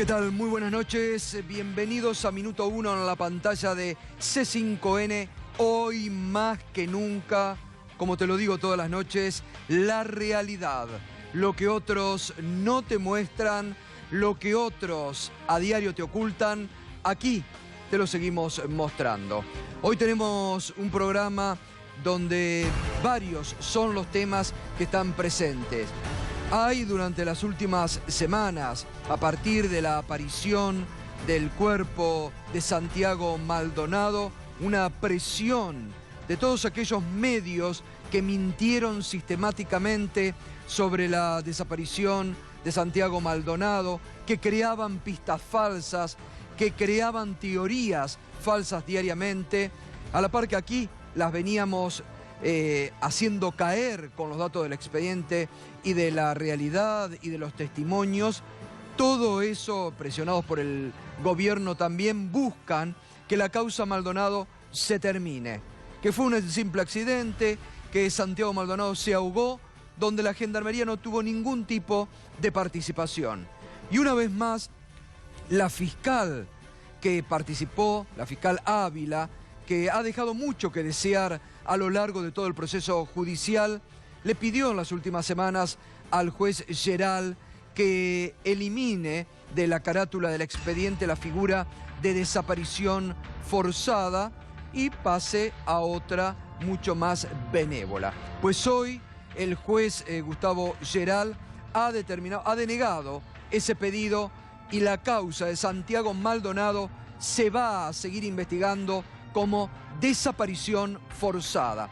¿Qué tal? Muy buenas noches, bienvenidos a Minuto 1 en la pantalla de C5N. Hoy más que nunca, como te lo digo todas las noches, la realidad. Lo que otros no te muestran, lo que otros a diario te ocultan, aquí te lo seguimos mostrando. Hoy tenemos un programa donde varios son los temas que están presentes. Hay durante las últimas semanas, a partir de la aparición del cuerpo de Santiago Maldonado, una presión de todos aquellos medios que mintieron sistemáticamente sobre la desaparición de Santiago Maldonado, que creaban pistas falsas, que creaban teorías falsas diariamente, a la par que aquí las veníamos haciendo caer con los datos del expediente y de la realidad y de los testimonios. Todo eso, presionados por el gobierno, también buscan que la causa Maldonado se termine, que fue un simple accidente, que Santiago Maldonado se ahogó, donde la Gendarmería no tuvo ningún tipo de participación. Y una vez más, la fiscal que participó, la fiscal Ávila, que ha dejado mucho que desear a lo largo de todo el proceso judicial, le pidió en las últimas semanas al juez Geral que elimine de la carátula del expediente la figura de desaparición forzada y pase a otra mucho más benévola. Pues hoy el juez Gustavo Geral ha denegado ese pedido y la causa de Santiago Maldonado se va a seguir investigando como desaparición forzada.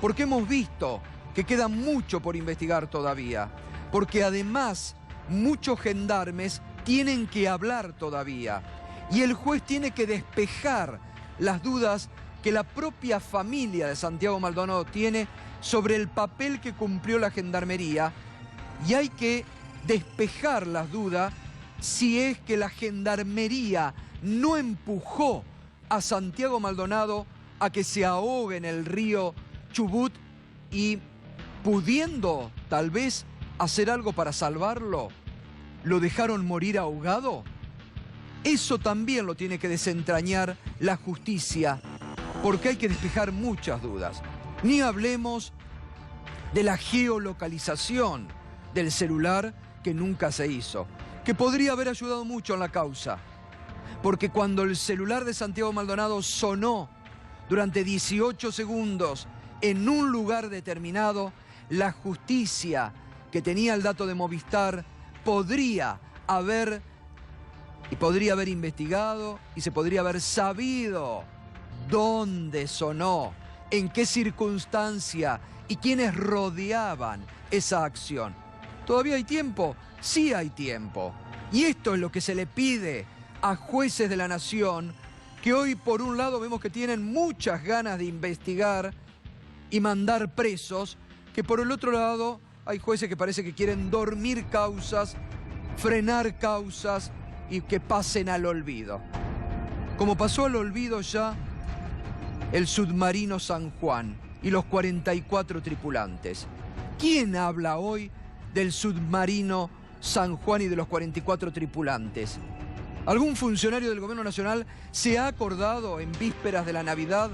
Porque hemos visto que queda mucho por investigar todavía. Porque además muchos gendarmes tienen que hablar todavía. Y el juez tiene que despejar las dudas que la propia familia de Santiago Maldonado tiene sobre el papel que cumplió la Gendarmería. Y hay que despejar las dudas si es que la Gendarmería no empujó a Santiago Maldonado a que se ahogue en el río Chubut y, pudiendo tal vez hacer algo para salvarlo, ¿lo dejaron morir ahogado? Eso también lo tiene que desentrañar la justicia, porque hay que despejar muchas dudas. Ni hablemos de la geolocalización del celular que nunca se hizo, que podría haber ayudado mucho en la causa. Porque cuando el celular de Santiago Maldonado sonó durante 18 segundos en un lugar determinado, la justicia que tenía el dato de Movistar podría haber investigado y se podría haber sabido dónde sonó, en qué circunstancia y quiénes rodeaban esa acción. ¿Todavía hay tiempo? Sí hay tiempo. Y esto es lo que se le pide a jueces de la nación, que hoy por un lado vemos que tienen muchas ganas de investigar y mandar presos, que por el otro lado hay jueces que parece que quieren dormir causas, frenar causas y que pasen al olvido. Como pasó al olvido ya el submarino San Juan y los 44 tripulantes. ¿Quién habla hoy del submarino San Juan y de los 44 tripulantes? ¿Algún funcionario del Gobierno Nacional se ha acordado en vísperas de la Navidad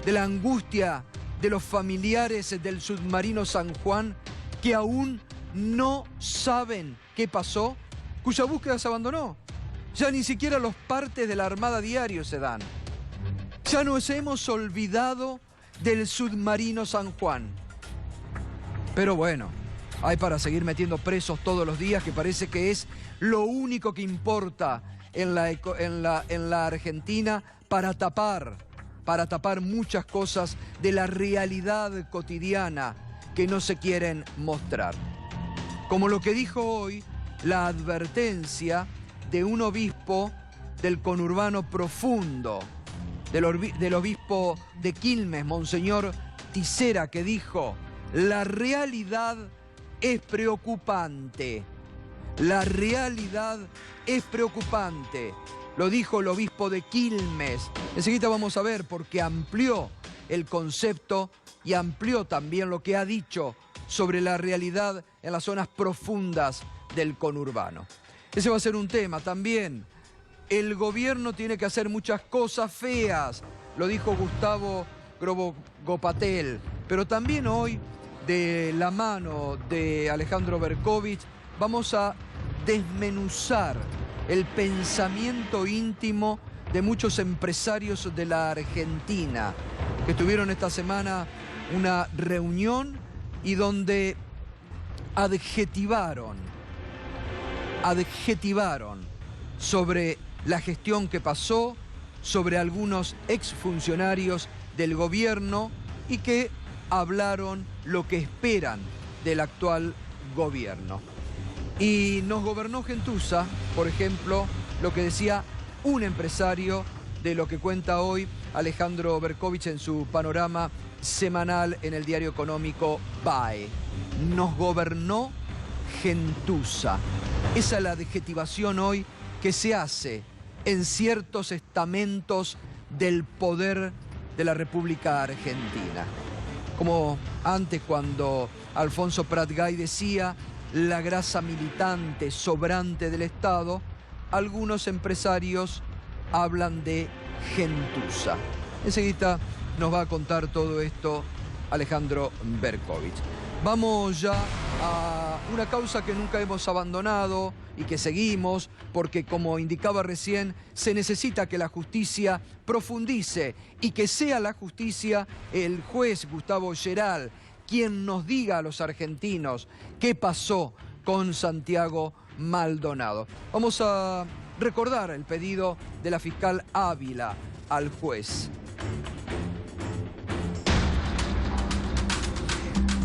de la angustia de los familiares del submarino San Juan que aún no saben qué pasó, cuya búsqueda se abandonó? Ya ni siquiera los partes de la Armada diario se dan. Ya nos hemos olvidado del submarino San Juan. Pero bueno, hay para seguir metiendo presos todos los días, que parece que es lo único que importa en la Argentina para tapar muchas cosas de la realidad cotidiana que no se quieren mostrar. Como lo que dijo hoy la advertencia de un obispo del conurbano profundo, del obispo de Quilmes, Monseñor Tisera, que dijo: la realidad es preocupante. La realidad es preocupante. Lo dijo el obispo de Quilmes. Enseguida vamos a ver, porque amplió el concepto y amplió también lo que ha dicho sobre la realidad en las zonas profundas del conurbano. Ese va a ser un tema también. El gobierno tiene que hacer muchas cosas feas, lo dijo Gustavo Grobogopatel, pero también hoy, de la mano de Alejandro Berkovich, vamos a desmenuzar el pensamiento íntimo de muchos empresarios de la Argentina que tuvieron esta semana una reunión y donde adjetivaron sobre la gestión que pasó, sobre algunos exfuncionarios del gobierno y que hablaron lo que esperan del actual gobierno. Y nos gobernó gentuza, por ejemplo, lo que decía un empresario de lo que cuenta hoy Alejandro Berkovich en su panorama semanal en el diario económico BAE. Nos gobernó gentuza. Esa es la adjetivación hoy que se hace en ciertos estamentos del poder de la República Argentina. Como antes cuando Alfonso Prat-Gay decía la grasa militante sobrante del Estado, algunos empresarios hablan de gentuza. Enseguida nos va a contar todo esto Alejandro Berkovich. Vamos ya a una causa que nunca hemos abandonado y que seguimos, porque como indicaba recién, se necesita que la justicia profundice y que sea la justicia, el juez Gustavo Geral, quien nos diga a los argentinos qué pasó con Santiago Maldonado. Vamos a recordar el pedido de la fiscal Ávila al juez.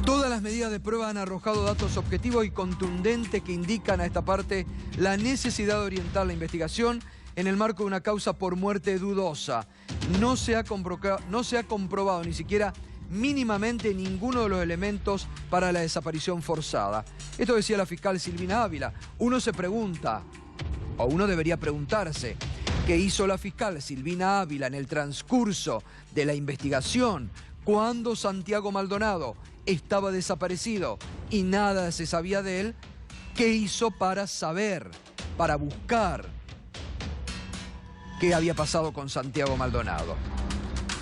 Todas las medidas de prueba han arrojado datos objetivos y contundentes que indican a esta parte la necesidad de orientar la investigación en el marco de una causa por muerte dudosa. No se ha comprobado ni siquiera mínimamente ninguno de los elementos para la desaparición forzada. Esto decía la fiscal Silvina Ávila. Uno se pregunta, o uno debería preguntarse, ¿qué hizo la fiscal Silvina Ávila en el transcurso de la investigación cuando Santiago Maldonado estaba desaparecido y nada se sabía de él? ¿Qué hizo para saber, para buscar qué había pasado con Santiago Maldonado?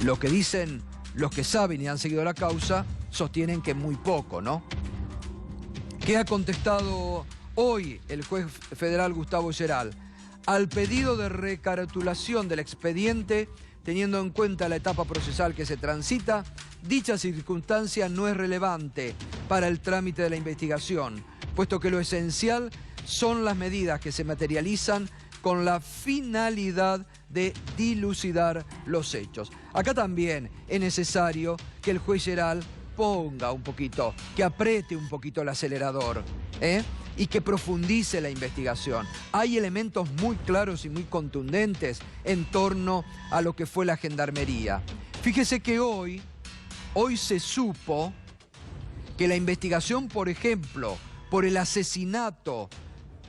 Lo que dicen los que saben y han seguido la causa sostienen que muy poco, ¿no? ¿Qué ha contestado hoy el juez federal Gustavo Geral? Al pedido de recaratulación del expediente, teniendo en cuenta la etapa procesal que se transita, dicha circunstancia no es relevante para el trámite de la investigación, puesto que lo esencial son las medidas que se materializan con la finalidad de dilucidar los hechos. Acá también es necesario que el juez Geral ponga un poquito, que apriete un poquito el acelerador, y que profundice la investigación. Hay elementos muy claros y muy contundentes en torno a lo que fue la Gendarmería. Fíjese que hoy se supo que la investigación, por ejemplo, por el asesinato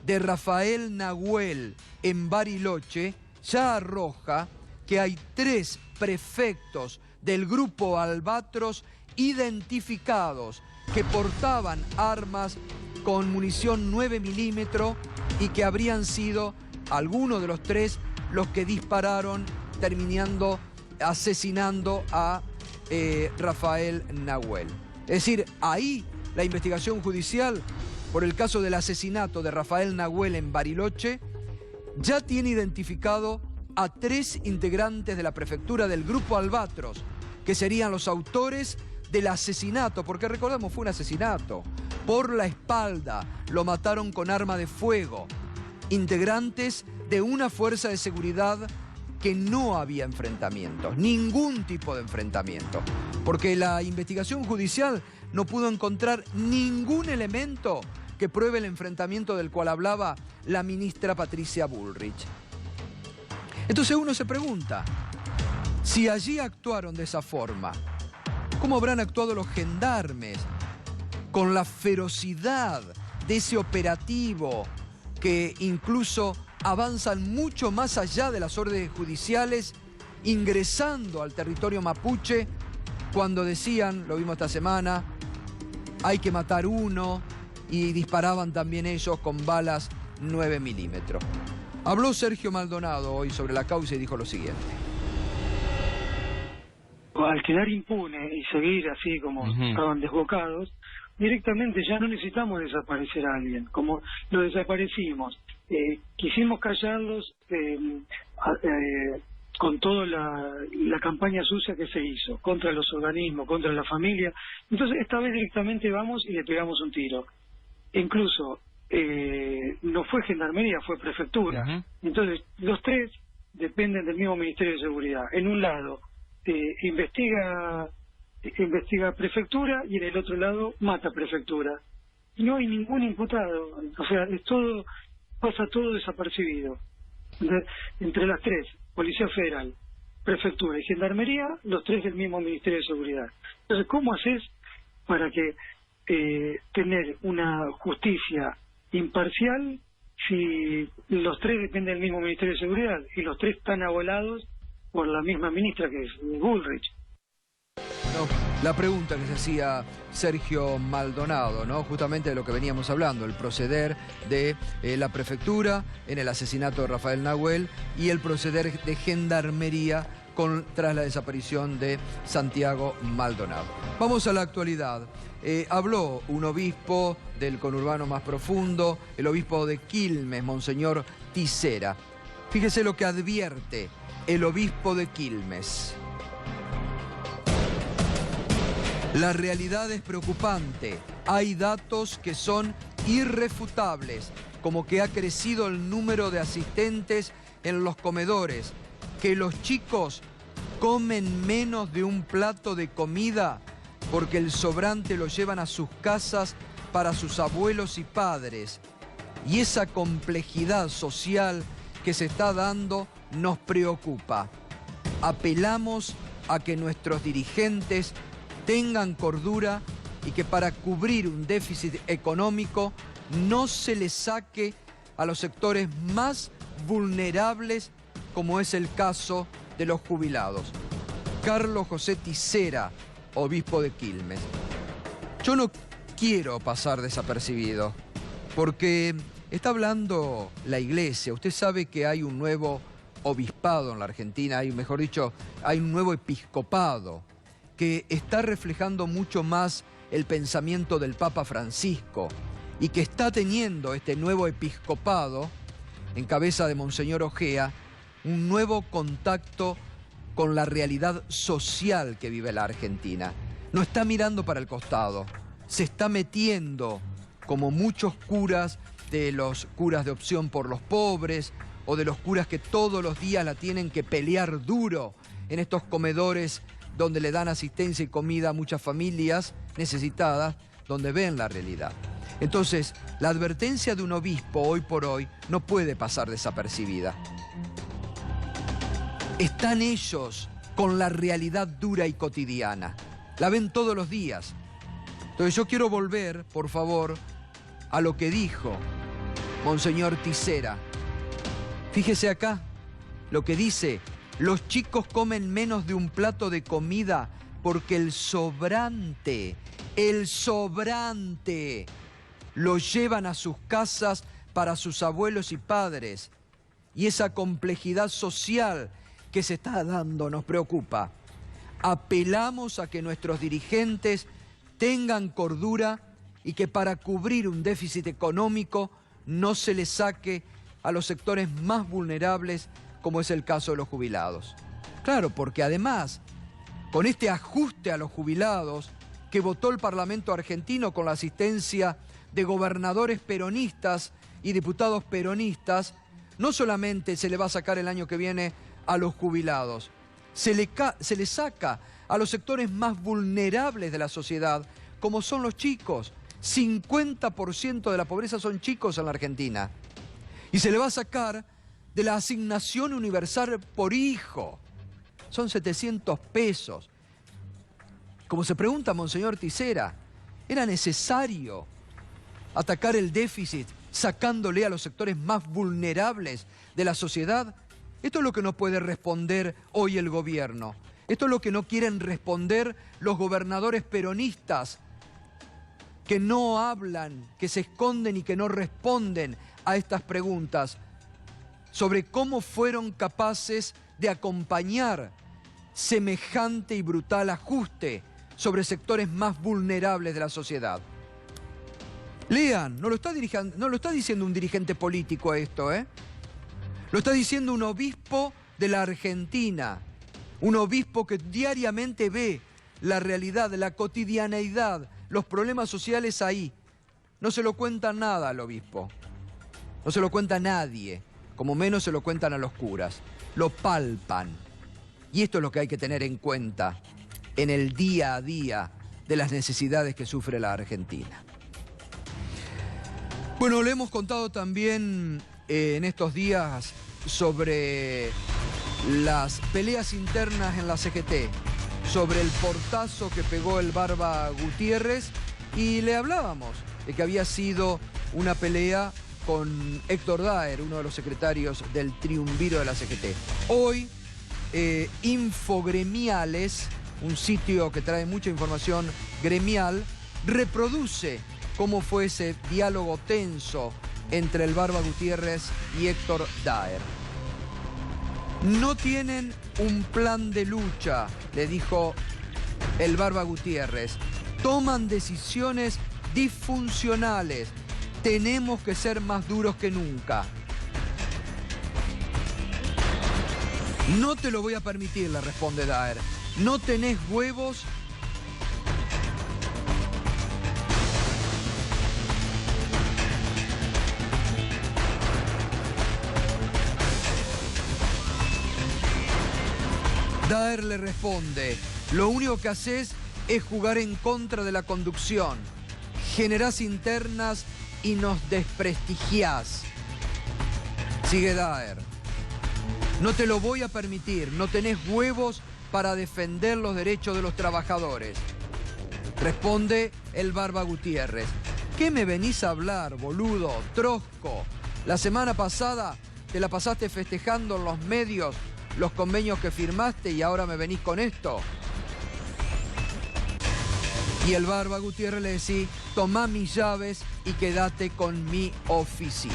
de Rafael Nahuel en Bariloche, ya arroja que hay 3 prefectos del grupo Albatros identificados que portaban armas con munición 9 milímetros y que habrían sido algunos de los 3 los que dispararon, terminando asesinando a Rafael Nahuel. Es decir, ahí la investigación judicial por el caso del asesinato de Rafael Nahuel en Bariloche ya tiene identificado a 3 integrantes de la prefectura del grupo Albatros, que serían los autores del asesinato, porque recordemos, fue un asesinato. Por la espalda, lo mataron con arma de fuego. Integrantes de una fuerza de seguridad que no había enfrentamientos, ningún tipo de enfrentamiento, porque la investigación judicial no pudo encontrar ningún elemento que pruebe el enfrentamiento del cual hablaba la ministra Patricia Bullrich. Entonces uno se pregunta, si allí actuaron de esa forma, ¿cómo habrán actuado los gendarmes con la ferocidad de ese operativo que incluso avanzan mucho más allá de las órdenes judiciales, ingresando al territorio mapuche, cuando decían, lo vimos esta semana, hay que matar uno, y disparaban también ellos con balas 9 milímetros. Habló Sergio Maldonado hoy sobre la causa y dijo lo siguiente. Al quedar impune y seguir así como estaban desbocados, directamente ya no necesitamos desaparecer a alguien, como lo desaparecimos. Quisimos callarlos con toda la campaña sucia que se hizo, contra los organismos, contra la familia. Entonces esta vez directamente vamos y le pegamos un tiro. Incluso no fue Gendarmería, fue Prefectura. Entonces los tres dependen del mismo Ministerio de Seguridad. En un lado investiga Prefectura y en el otro lado mata Prefectura. No hay ningún imputado, o sea, pasa todo desapercibido. Entre las tres, Policía Federal, Prefectura y Gendarmería, los tres del mismo Ministerio de Seguridad. Entonces, ¿cómo haces para que tener una justicia imparcial si los tres dependen del mismo Ministerio de Seguridad y los tres están avalados por la misma ministra que es Bullrich? No, la pregunta que se hacía Sergio Maldonado, ¿no? Justamente de lo que veníamos hablando, el proceder de la Prefectura en el asesinato de Rafael Nahuel y el proceder de Gendarmería tras la desaparición de Santiago Maldonado. Vamos a la actualidad. Habló un obispo del conurbano más profundo, el obispo de Quilmes, Monseñor Tisera. Fíjese lo que advierte el obispo de Quilmes. La realidad es preocupante. Hay datos que son irrefutables, como que ha crecido el número de asistentes en los comedores, que los chicos comen menos de un plato de comida porque el sobrante lo llevan a sus casas para sus abuelos y padres. Y esa complejidad social que se está dando nos preocupa. Apelamos a que nuestros dirigentes tengan cordura y que para cubrir un déficit económico no se les saque a los sectores más vulnerables, como es el caso de los jubilados. Carlos José Tisera, obispo de Quilmes. Yo no quiero pasar desapercibido, porque está hablando la Iglesia. Usted sabe que hay un nuevo obispado en la Argentina, mejor dicho, hay un nuevo episcopado que está reflejando mucho más el pensamiento del Papa Francisco y que está teniendo este nuevo episcopado, en cabeza de Monseñor Ojea, un nuevo contacto con la realidad social que vive la Argentina. No está mirando para el costado, se está metiendo, como muchos curas, de los curas de Opción por los Pobres, o de los curas que todos los días la tienen que pelear duro en estos comedores donde le dan asistencia y comida a muchas familias necesitadas, donde ven la realidad. Entonces, la advertencia de un obispo hoy por hoy no puede pasar desapercibida. Están ellos con la realidad dura y cotidiana. La ven todos los días. Entonces yo quiero volver, por favor, a lo que dijo Monseñor Tisera. Fíjese acá lo que dice: los chicos comen menos de un plato de comida porque el sobrante lo llevan a sus casas para sus abuelos y padres. Y esa complejidad social que se está dando nos preocupa. Apelamos a que nuestros dirigentes tengan cordura y que para cubrir un déficit económico no se les saque a los sectores más vulnerables, como es el caso de los jubilados. Claro, porque además, con este ajuste a los jubilados que votó el Parlamento argentino con la asistencia de gobernadores peronistas y diputados peronistas, no solamente se le va a sacar el año que viene a los jubilados, se le saca a los sectores más vulnerables de la sociedad, como son los chicos. 50% de la pobreza son chicos en la Argentina. Y se le va a sacar de la asignación universal por hijo. Son 700 pesos. Como se pregunta Monseñor Tisera, ¿era necesario atacar el déficit sacándole a los sectores más vulnerables de la sociedad? Esto es lo que no puede responder hoy el gobierno. Esto es lo que no quieren responder los gobernadores peronistas, que no hablan, que se esconden y que no responden a estas preguntas sobre cómo fueron capaces de acompañar semejante y brutal ajuste sobre sectores más vulnerables de la sociedad. Lean, no lo está diciendo un dirigente político esto, ¿eh? Lo está diciendo un obispo de la Argentina, un obispo que diariamente ve la realidad, la cotidianeidad, los problemas sociales ahí. No se lo cuenta nada al obispo, no se lo cuenta a nadie, como menos se lo cuentan a los curas, lo palpan. Y esto es lo que hay que tener en cuenta en el día a día de las necesidades que sufre la Argentina. Bueno, le hemos contado también en estos días sobre las peleas internas en la CGT, sobre el portazo que pegó el Barba Gutiérrez, y le hablábamos de que había sido una pelea con Héctor Daer, uno de los secretarios del triunviro de la CGT. Hoy, Infogremiales, un sitio que trae mucha información gremial, reproduce cómo fue ese diálogo tenso entre el Barba Gutiérrez y Héctor Daer. No tienen un plan de lucha, le dijo el Barba Gutiérrez. Toman decisiones disfuncionales. Tenemos que ser más duros que nunca. No te lo voy a permitir, le responde Daer. No tenés huevos. Daer le responde, lo único que haces es jugar en contra de la conducción. Generás internas y nos desprestigiás. Sigue Daer. No te lo voy a permitir, no tenés huevos para defender los derechos de los trabajadores. Responde el Barba Gutiérrez. ¿Qué me venís a hablar, boludo, trosco? La semana pasada te la pasaste festejando en los medios los convenios que firmaste y ahora me venís con esto. Y el Barba Gutiérrez le decía, tomá mis llaves y quédate con mi oficina.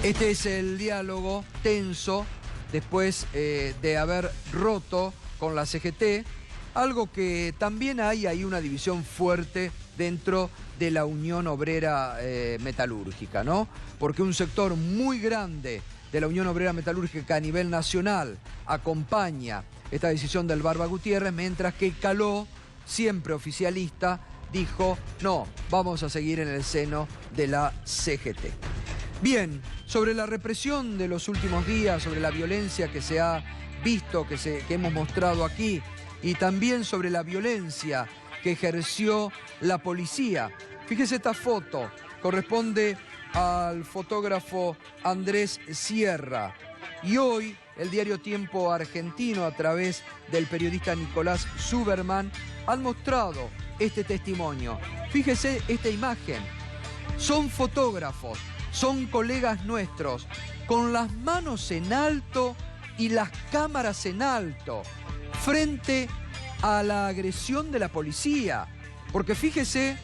Este es el diálogo tenso después de haber roto con la CGT, algo que también hay una división fuerte dentro de la Unión Obrera Metalúrgica, ¿no? Porque un sector muy grande de la Unión Obrera Metalúrgica a nivel nacional acompaña esta decisión del Barba Gutiérrez, mientras que Caló, siempre oficialista, dijo, no, vamos a seguir en el seno de la CGT. Bien, sobre la represión de los últimos días, sobre la violencia que se ha visto, que hemos mostrado aquí, y también sobre la violencia que ejerció la policía. Fíjese esta foto, corresponde al fotógrafo Andrés Sierra. Y hoy el diario Tiempo Argentino, a través del periodista Nicolás Zuberman, han mostrado este testimonio. Fíjese esta imagen. Son fotógrafos, son colegas nuestros, con las manos en alto y las cámaras en alto, frente a la agresión de la policía. Porque fíjese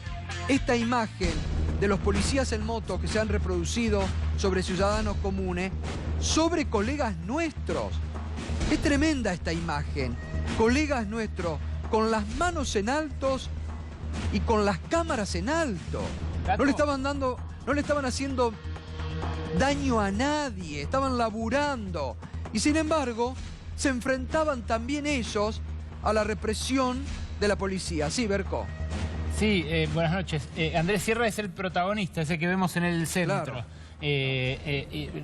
esta imagen de los policías en moto que se han reproducido sobre ciudadanos comunes, sobre colegas nuestros. Es tremenda esta imagen. Colegas nuestros con las manos en altos y con las cámaras en alto. No le estaban haciendo daño a nadie, estaban laburando. Y sin embargo, se enfrentaban también ellos a la represión de la policía. Sí, Berco. Sí, buenas noches. Andrés Sierra es el protagonista, ese que vemos en el centro. Claro.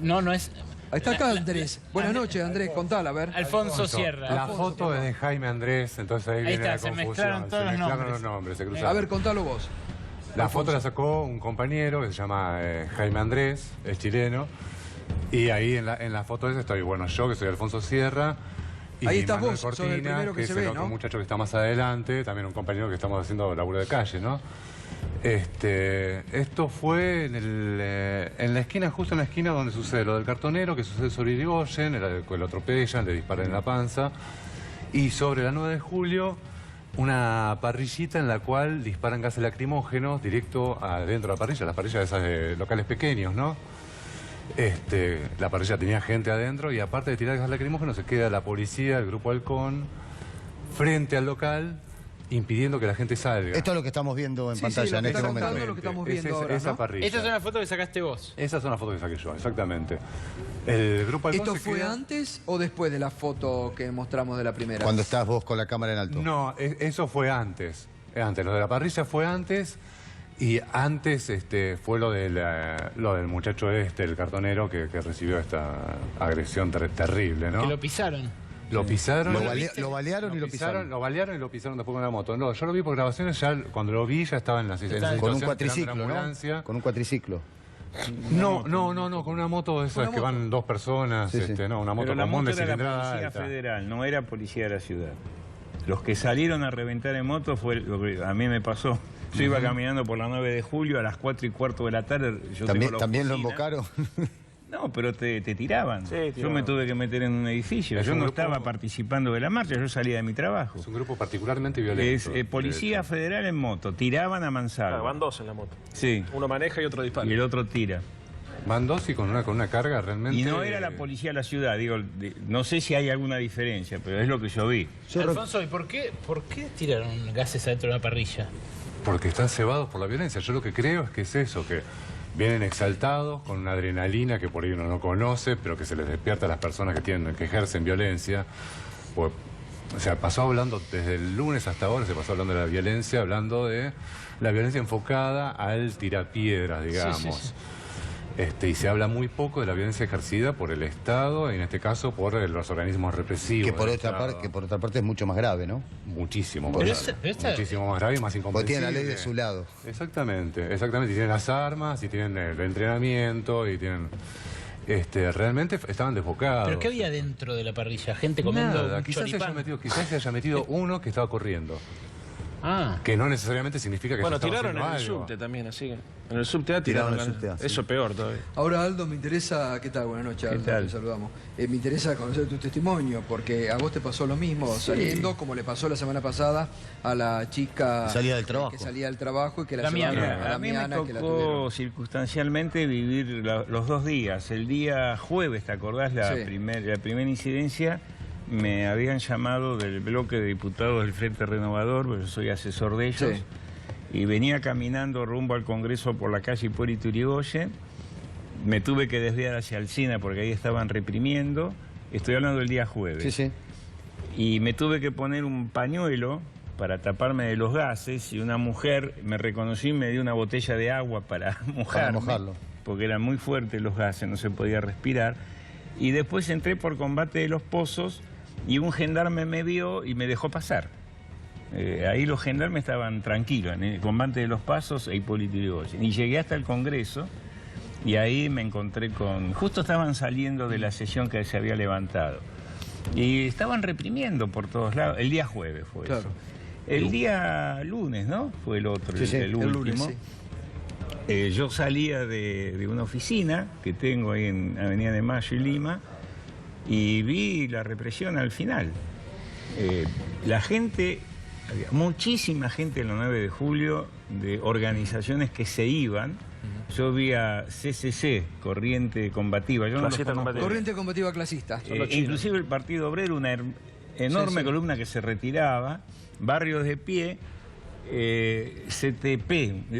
No es... Ahí está acá Andrés. Buenas noches, Andrés, contala, a ver. Alfonso Sierra. La foto es de Jaime Andrés, entonces ahí viene la confusión. Se mezclaron todos los nombres. Se cruzaron. A ver, contalo vos. La foto la sacó un compañero que se llama Jaime Andrés, es chileno. Y ahí en la foto esa estoy, bueno, yo que soy Alfonso Sierra. Y ahí estás Manuel vos, sos Cortina, el primero que se ve, es el otro muchacho que está más adelante, también un compañero que estamos haciendo laburo de calle, ¿no? Esto fue en la esquina, justo en la esquina donde sucede lo del cartonero, que sucede sobre Irigoyen, lo atropellan, le disparan en la panza. Y sobre la 9 de julio, una parrillita en la cual disparan gases lacrimógenos directo adentro de la parrilla. Las parrillas esas de locales pequeños, ¿no? La parrilla tenía gente adentro y aparte de tirar gas lacrimógeno se queda la policía, el Grupo Halcón, frente al local, impidiendo que la gente salga. Esto es lo que estamos viendo en pantalla en este momento. Lo que estamos viendo ahora, esa ¿no? parrilla. Esta es una foto que sacaste vos. Esa es una foto que saqué yo, exactamente. El Grupo Halcón ¿Esto se fue queda... antes o después de la foto que mostramos de la primera? Cuando estás vos con la cámara en alto. No, eso fue antes. Lo de la parrilla fue antes. Y antes fue lo del muchacho el cartonero, que recibió esta agresión terrible, ¿no? Que lo pisaron. Lo pisaron. Lo balearon y lo pisaron. Lo balearon y lo pisaron después con la moto. No, yo lo vi por grabaciones, ya cuando lo vi ya estaba en la situación. Con un esperando cuatriciclo, la ¿no? ambulancia. Con un cuatriciclo. No, con una moto de esas que van dos personas, Sí, sí. No, una moto Pero la común moto de era la cilindrada policía alta. federal, no era policía de la ciudad. Los que salieron a reventar en moto fue lo que a mí me pasó. Yo iba caminando por la 9 de julio a las 4:15 de la tarde. Yo tengo la ¿También lo oficina. invocaron? No, pero te tiraban. Sí, Yo tiraban. me tuve que meter en un edificio. Es Yo un no grupo- estaba participando de la marcha, yo salía de mi trabajo. Es un grupo particularmente Es violento. policía federal en moto, tiraban a mansalva. Van dos en la moto. Sí, Uno maneja y otro dispara. y el otro tira. Van dos y con una carga realmente... Y no era la policía de la ciudad, digo, no sé si hay alguna diferencia, pero es lo que yo vi. Alfonso, ¿y por qué tiraron gases adentro de una parrilla? Porque están cebados por la violencia. Yo lo que creo es que es eso, que vienen exaltados con una adrenalina que por ahí uno no conoce, pero que se les despierta a las personas que ejercen violencia. Pues, o sea, pasó hablando desde el lunes hasta ahora, se pasó hablando de la violencia, hablando de la violencia enfocada al tirapiedras, digamos. Sí. Y se habla muy poco de la violencia ejercida por el Estado, y en este caso por los organismos represivos. Que por del otra Estado. parte es mucho más grave, ¿no? Muchísimo más Pero grave. esta- Muchísimo más grave y más Porque incomprensible. tienen la ley de su lado. Exactamente. Y tienen las armas, y tienen el entrenamiento, y tienen... realmente estaban desbocados. ¿Pero qué había dentro de la parrilla? ¿Gente comiendo Nada, un quizás choripán? se haya metido uno que estaba corriendo. Ah, Que no necesariamente significa que Bueno, se estaba tiraron en el haciendo algo. subte también, así. En el subte Tiraron tiraron. en el subte, sí. Eso peor todavía. Ahora, Aldo, me interesa... ¿Qué tal? Buenas noches, Aldo. tal? Te saludamos. Me interesa conocer tu testimonio, porque a vos te pasó lo mismo saliendo, como le pasó la semana pasada a la chica... Que salía del trabajo. Que salía del trabajo y que la Damiana. llevaron a A mí me Damiana, que la tocó tuvieron. circunstancialmente vivir los 2 días. El día jueves, ¿te acordás? La Sí. primera incidencia, me habían llamado del bloque de diputados del Frente Renovador, porque yo soy asesor de ellos, Sí. y venía caminando rumbo al Congreso por la calle Hipólito Yrigoyen. Me tuve que desviar hacia Alsina porque ahí estaban reprimiendo. Estoy hablando del día jueves. Sí, sí. Y me tuve que poner un pañuelo para taparme de los gases, y una mujer me reconoció y me dio una botella de agua para mojarlo. porque eran muy fuertes los gases, no se podía respirar. Y después entré por Combate de los Pozos y un gendarme me vio y me dejó pasar. Ahí los gendarmes estaban tranquilos, en el Combate de los Pasos e Hipólito Yrigoyen. Y llegué hasta el Congreso y ahí me encontré con... Justo estaban saliendo de la sesión que se había levantado. Y estaban reprimiendo por todos lados. El día jueves fue Claro. eso. El día lunes, ¿no? Fue el otro, Sí, sí, el El último. lunes, sí. Yo salía de una oficina que tengo ahí en Avenida de Mayo y Lima y vi la represión al final. La gente, había muchísima gente en la 9 de julio de organizaciones que se iban. Yo vi a CCC, Corriente Combativa. Yo no los Clasista conozco. Combativa. Corriente combativa clasista. Inclusive el Partido Obrero, una enorme Sí, sí. columna que se retiraba, Barrios de Pie, CTP,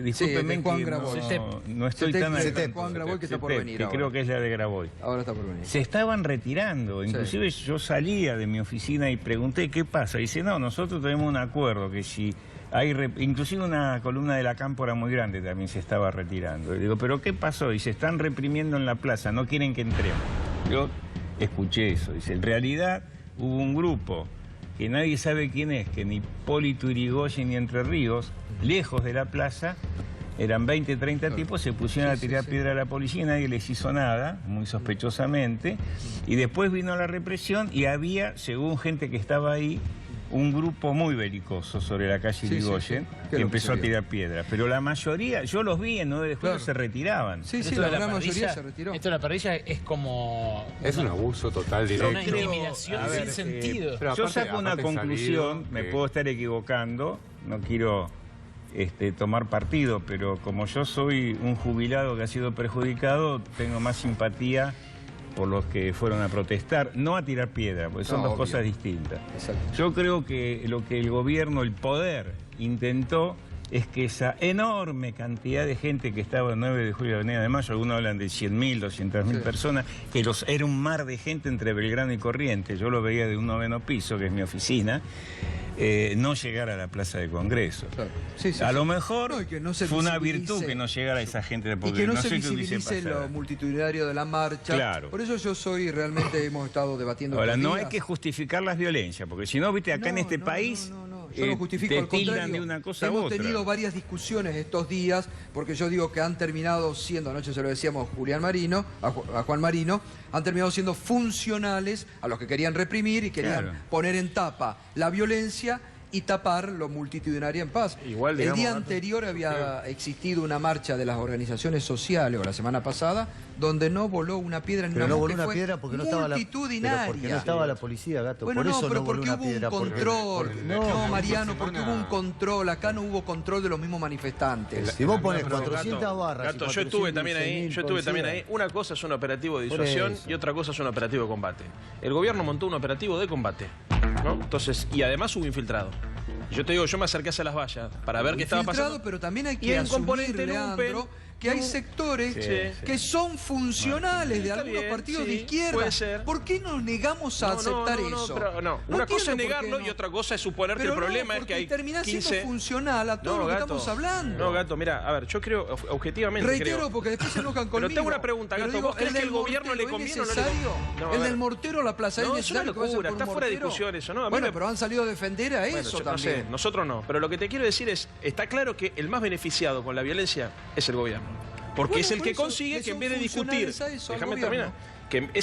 discúlpenme de Juan que Graboy. no estoy CTP, tan... de Juan Graboy, que está por venir que ahora. creo que es la de Graboy. Ahora está por venir. Se estaban retirando, inclusive yo salía de mi oficina y pregunté qué pasa. Y dice, no, nosotros tenemos un acuerdo que si hay... Inclusive una columna de la Cámpora muy grande también se estaba retirando. Y digo, ¿pero qué pasó? Y se están reprimiendo en la plaza, no quieren que entremos. Yo escuché eso. Dice, en realidad hubo un grupo que nadie sabe quién es, que ni Hipólito Yrigoyen ni Entre Ríos, lejos de la plaza, eran 20, 30 tipos, se pusieron a tirar piedra a la policía y nadie les hizo nada, muy sospechosamente, y después vino la represión y había, según gente que estaba ahí, un grupo muy belicoso sobre la calle Irigoyen ¿Qué que lo empezó a sería? tirar piedras. Pero la mayoría, yo los vi en 9 de julio, Claro. se retiraban. Sí, sí, Esto la de la gran mayoría parrilla- se retiró. Esto de la parrilla es como... Es un abuso total directo. Una intimidación A ver, sin sentido. pero Yo aparte- saco una aparte conclusión, salido me que- puedo estar equivocando, no quiero tomar partido, pero como yo soy un jubilado que ha sido perjudicado, tengo más simpatía por los que fueron a protestar, no a tirar piedra, porque son No, dos obvio. cosas distintas. Exacto. Yo creo que lo que el gobierno, el poder, intentó es que esa enorme cantidad de gente que estaba el 9 de julio de Avenida de Mayo, algunos hablan de 100.000, 200.000 Sí. personas, que era un mar de gente entre Belgrano y Corrientes, yo lo veía de un 9º piso, que es mi oficina, no llegar a la Plaza de Congreso. Claro. Sí, sí, A sí. lo mejor No, y que no se fue una visibilice. virtud que no llegara esa gente, Y porque que no, no se sé qué hubiese visibilice pasado. lo multitudinario de la marcha. Claro. Por eso yo soy, realmente hemos estado debatiendo Ahora, estos no hay días. que justificar las violencias, porque si no, viste, acá en No, este no, país no. Yo lo justifico, te al tildan contrario. de una cosa a Hemos otra. tenido varias discusiones estos días, porque yo digo que han terminado siendo, anoche se lo decíamos Julián Marino, a Juan Marino, han terminado siendo funcionales a los que querían reprimir y querían Claro. poner en tapa la violencia y tapar lo multitudinario en paz. Igual, el digamos, día Gato. anterior había existido una marcha de las organizaciones sociales, o la semana pasada, donde no voló una piedra en Pero una no que voló una fue piedra porque no estaba la, multitudinaria. pero porque no estaba la policía, Gato. Bueno, por no, eso pero no voló porque una hubo un piedra. control. No, Mariano, porque semana- hubo un control. Acá no hubo control de los mismos manifestantes. Si vos pones Gato, 400 barras. y Gato, yo estuve 400, también ahí, 6.000 yo estuve también ahí. policías. Una cosa es un operativo de Por disuasión eso. y otra cosa es un operativo de combate. El gobierno montó un operativo de combate, ¿no? Entonces, y además hubo infiltrado. Yo te digo, yo me acerqué hacia las vallas para ver qué estaba Infiltrado, pasando. pero también hay Y que en asumir, componente Leandro, lumpen, que hay sectores Sí. que son funcionales de Está algunos bien, partidos de sí, izquierda. puede ser. ¿por qué nos negamos a No, aceptar no, eso? pero no. No Una cosa es entiendo por qué negarlo no. y otra cosa es suponer que Pero el problema no, es que porque hay termina 15... siendo funcional a todo lo que Gato. estamos hablando. No, Gato, mira, a ver, yo creo, objetivamente Reitero, creo... porque después se enojan conmigo. Pero tengo una pregunta, Pero Gato. digo, ¿Vos crees que el del gobierno le mortero, conviene o ¿es no le conviene? necesario? No, a El ver. del mortero a la plaza, ¿es No, es una necesario que vaya locura, por un está fuera de mortero? discusión eso, ¿no? A mí Bueno, me- pero han salido a defender a Bueno, eso yo no también. sé, nosotros no. Pero lo que te quiero decir es, está claro que el más beneficiado con la violencia es el gobierno. Porque Bueno, es el por que eso, consigue que que en son vez de discutir, funcionales a eso, al déjame gobierno. terminar, que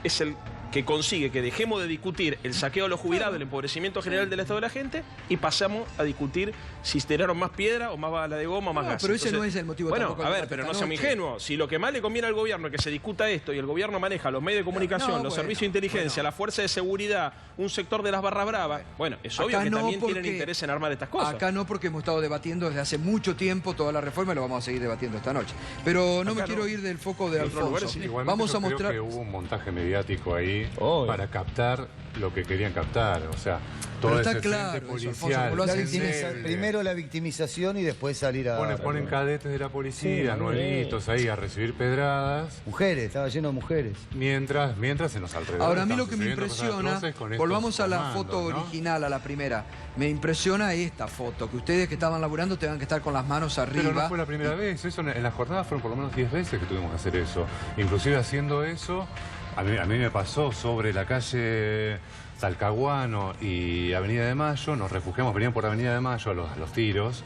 es el que consigue que dejemos de discutir el saqueo de los jubilados, el empobrecimiento general del estado de la gente y pasamos a discutir si tiraron más piedra o más bala de goma o más No, gas. pero ese no es el motivo Bueno, tampoco a del ver, debate pero no esta seamos noche. ingenuos. Si lo que más le conviene al gobierno es que se discuta esto y el gobierno maneja los medios de comunicación, No, los bueno, servicios de inteligencia, la fuerza de seguridad, un sector de las barras bravas, bueno, es obvio Acá que no, también tienen porque- interés en armar estas cosas. Acá no, porque hemos estado debatiendo desde hace mucho tiempo toda la reforma y lo vamos a seguir debatiendo esta noche. Pero no me Acá quiero no. ir del foco de En otros Alfonso. lugares sí. Igualmente Vamos yo a mostrar... creo que hubo un montaje mediático ahí Obvio. para captar lo que querían captar. O sea, Pero todo está ese claro frente eso, Alfonso, policial. como lo La hacen endeble. primero la victimización y después salir a... Ponen cadetes de la policía, Sí, nuevitos ahí a recibir pedradas, Mujeres, estaba lleno de mujeres. mientras en los alrededores. Ahora, a mí están lo que me sucediendo cosas impresiona, atroces con estos volvamos a la comandos, foto ¿no? original, a la primera. Me impresiona esta foto, que ustedes que estaban laburando tengan que estar con las manos arriba. Pero no fue la primera vez, eso en la jornada fueron por lo menos 10 veces que tuvimos que hacer eso. Inclusive haciendo eso, a mí me pasó sobre la calle Talcahuano y Avenida de Mayo, nos refugiamos, venían por Avenida de Mayo a los tiros,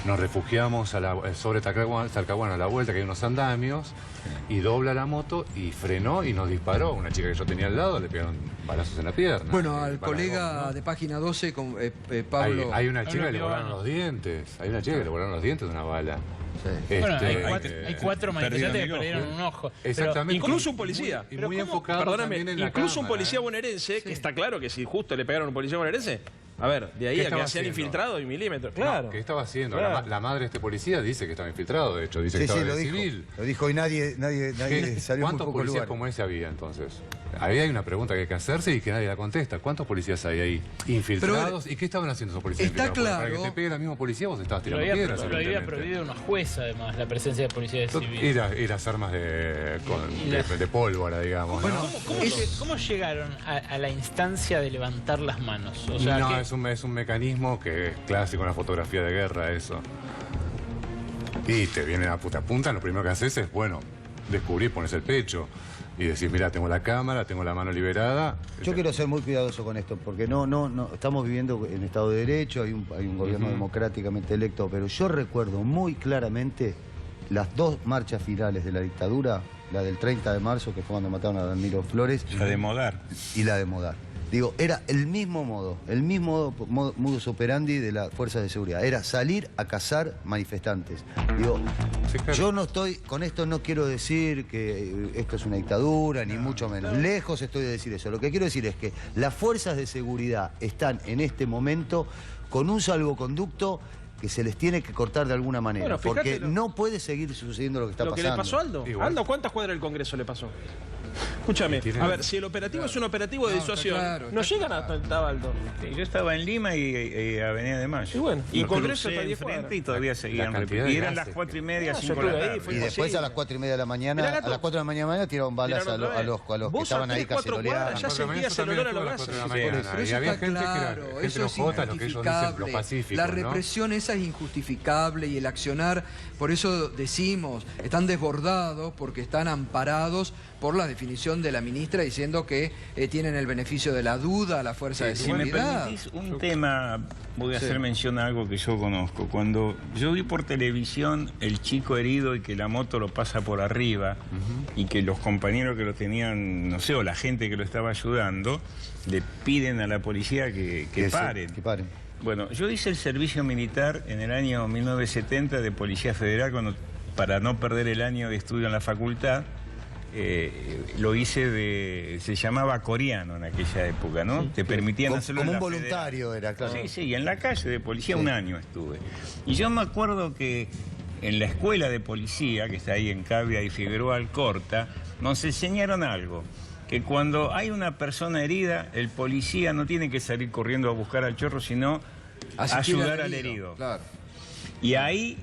nos refugiamos sobre Talcahuano a la vuelta, que hay unos andamios, y dobla la moto y frenó y nos disparó. Una chica que yo tenía al lado le pegaron balazos en la pierna. Bueno, al Bala de colega goma, ¿no? de Página 12, con Pablo... Hay una chica Pablo que le volaron Piovano. los dientes. Hay una chica que le volaron los dientes de una bala. Sí. Bueno, Este, hay cuatro manifestantes que perdieron el perdieron un ojo. Exactamente. Incluso un policía. Y Pero muy ¿cómo? enfocado Perdóname, también en la incluso un cámara, policía ¿eh? bonaerense, Sí. que está claro que si justo le pegaron a un policía bonaerense, a ver, de ahí ¿Qué a que estaba se han haciendo? infiltrado y milímetros. No, Claro. ¿qué estaba haciendo? Claro. La madre de este policía dice que estaba infiltrado, de hecho, dice Sí, que sí, estaba lo de dijo. civil. Lo dijo y nadie salió muy ¿Cuántos pocos policías lugares. como ese había entonces? Ahí hay una pregunta que hay que hacerse y que nadie la contesta. ¿Cuántos policías hay ahí infiltrados? ¿Y qué estaban haciendo esos policías Está infiltrados? Porque claro. Para que te pegue la misma policía vos estabas Lo tirando había, piedras. lo había evidentemente. prohibido una jueza, además, la presencia de policía civil. Y las armas de pólvora, digamos. Bueno, ¿no? ¿Cómo llegaron a la instancia de levantar las manos? O sea, No, que- es un mecanismo que es clásico en la fotografía de guerra, eso. Y te viene a punta, lo primero que haces es, bueno, descubrir, pones el pecho y decís, mira, tengo la cámara, tengo la mano liberada. Yo quiero ser muy cuidadoso con esto, porque no estamos viviendo en Estado de Derecho, hay un gobierno democráticamente electo, pero yo recuerdo muy claramente las dos marchas finales de la dictadura, la del 30 de marzo, que fue cuando mataron a Danilo Flores, La de Modar. y la de Modar. Digo, era el mismo modo, el mismo modus operandi de las fuerzas de seguridad. Era salir a cazar manifestantes. Digo, Sí, claro. yo no estoy, con esto no quiero decir que esto es una dictadura, ni mucho menos. Lejos estoy de decir eso. Lo que quiero decir es que las fuerzas de seguridad están en este momento con un salvoconducto que se les tiene que cortar de alguna manera. Bueno, fíjate porque no puede seguir sucediendo lo que está Lo que pasando. le pasó a Aldo. Igual. Aldo, ¿cuántas cuadras del Congreso le pasó? Escúchame, a ver, si el operativo es un operativo de No, está disuasión, claro, no está llegan hasta el Aldo. Yo estaba en Lima y Avenida de Mayo. Y bueno, y el Congreso crucé está 10 enfrente cuadras. y todavía seguían cantidad repitiendo. de Y eran las gases 4:30, No, 5 yo de la estuve ahí, tarde. fue Y después imposible. a las 4:30 de la mañana, Mirá, Gato. a las 4 de la mañana tiraron balas Tiraron a otra los vez. que Vos estaban a ahí 3, 4 caceroleando. cuadras ya sentías el olor a los gases. Pero Y eso había está gente que era claro, gente eso es enojota, lo que ellos dicen, injustificable. los pacíficos, La ¿no? represión esa es injustificable y el accionar, por eso decimos, están desbordados porque están amparados por la definición de la ministra diciendo que tienen el beneficio de la duda a la fuerza de Si me seguridad. permitís un tema, voy a Sí. hacer mención a algo que yo conozco. Cuando yo vi por televisión el chico herido y que la moto lo pasa por arriba y que los compañeros que lo tenían, no sé, o la gente que lo estaba ayudando, le piden a la policía que paren. Que paren. Bueno, yo hice el servicio militar en el año 1970 de Policía Federal para no perder el año de estudio en la facultad. Lo hice se llamaba coreano en aquella época, ¿no? Te permitían hacerlo Como en un la voluntario Federal. era, claro. Sí, sí, y en la calle de policía Sí. un año estuve. Y yo me acuerdo que en la escuela de policía, que está ahí en Cavia y Figueroa Alcorta, nos enseñaron algo. Que cuando hay una persona herida, el policía no tiene que salir corriendo a buscar al chorro, sino Asistir ayudar al herido. Claro. Y ahí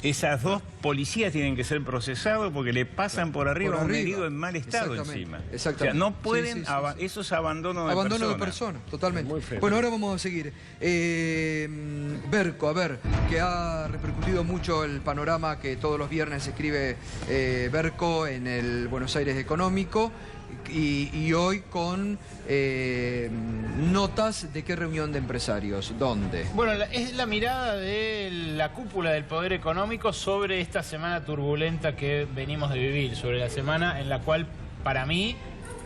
esas dos policías tienen que ser procesados porque le pasan por arriba a un herido en mal estado encima. Exactamente. O sea, no pueden, Sí, sí, sí. eso es abandono de Abandono persona. de personas, totalmente. Muy feo. Bueno, ahora vamos a seguir. Berco, a ver, que ha repercutido mucho el panorama que todos los viernes escribe Berco en el Buenos Aires Económico y hoy con notas de qué reunión de empresarios, ¿dónde? Bueno, es la mirada de la cúpula del poder económico sobre esta semana turbulenta que venimos de vivir, sobre la semana en la cual, para mí,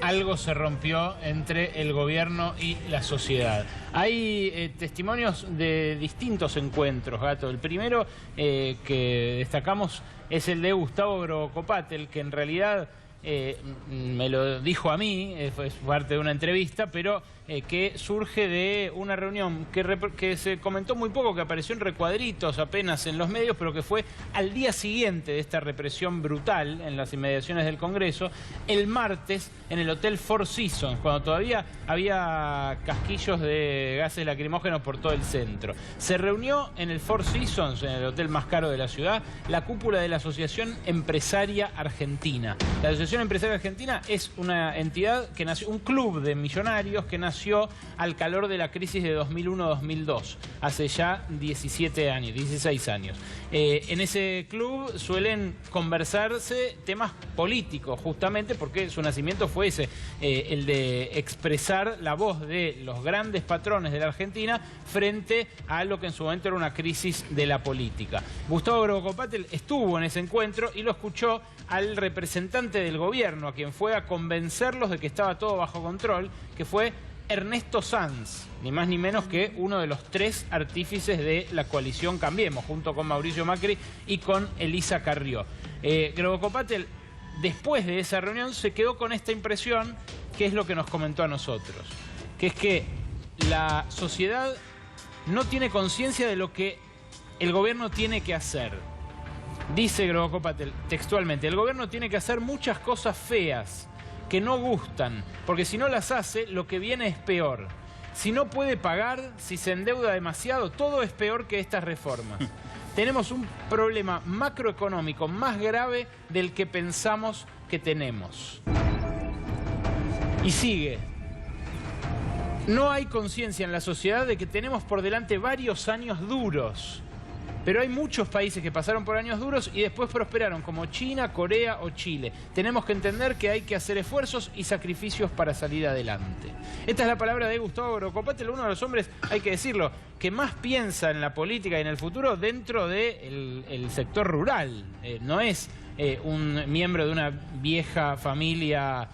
algo se rompió entre el gobierno y la sociedad. Hay testimonios de distintos encuentros, Gato. El primero que destacamos es el de Gustavo Grocopatel, que en realidad me lo dijo a mí, fue parte de una entrevista, pero que surge de una reunión que se comentó muy poco, que apareció en recuadritos apenas en los medios, pero que fue al día siguiente de esta represión brutal en las inmediaciones del Congreso, el martes en el Hotel Four Seasons, cuando todavía había casquillos de gases lacrimógenos por todo el centro. Se reunió en el Four Seasons, en el hotel más caro de la ciudad, la cúpula de la Asociación Empresaria Argentina. La Asociación Empresaria Argentina es una entidad que nació, un club de millonarios que nació al calor de la crisis de 2001-2002, hace ya 16 años. En ese club suelen conversarse temas políticos, justamente porque su nacimiento fue ese, el de expresar la voz de los grandes patrones de la Argentina frente a lo que en su momento era una crisis de la política. Gustavo Grocopatel estuvo en ese encuentro y lo escuchó al representante del gobierno, a quien fue a convencerlos de que estaba todo bajo control, que fue Ernesto Sanz, ni más ni menos que uno de los 3 artífices de la coalición Cambiemos, junto con Mauricio Macri y con Elisa Carrió. Grocopatel, después de esa reunión, se quedó con esta impresión, que es lo que nos comentó a nosotros, que es que la sociedad no tiene conciencia de lo que el gobierno tiene que hacer. Dice Grocopatel textualmente, el gobierno tiene que hacer muchas cosas feas que no gustan, porque si no las hace, lo que viene es peor. Si no puede pagar, si se endeuda demasiado, todo es peor que estas reformas. Tenemos un problema macroeconómico más grave del que pensamos que tenemos. Y sigue. No hay conciencia en la sociedad de que tenemos por delante varios años duros. Pero hay muchos países que pasaron por años duros y después prosperaron, como China, Corea o Chile. Tenemos que entender que hay que hacer esfuerzos y sacrificios para salir adelante. Esta es la palabra de Gustavo Grocopatel, uno de los hombres, hay que decirlo, que más piensa en la política y en el futuro dentro del sector rural. No es un miembro de una vieja familia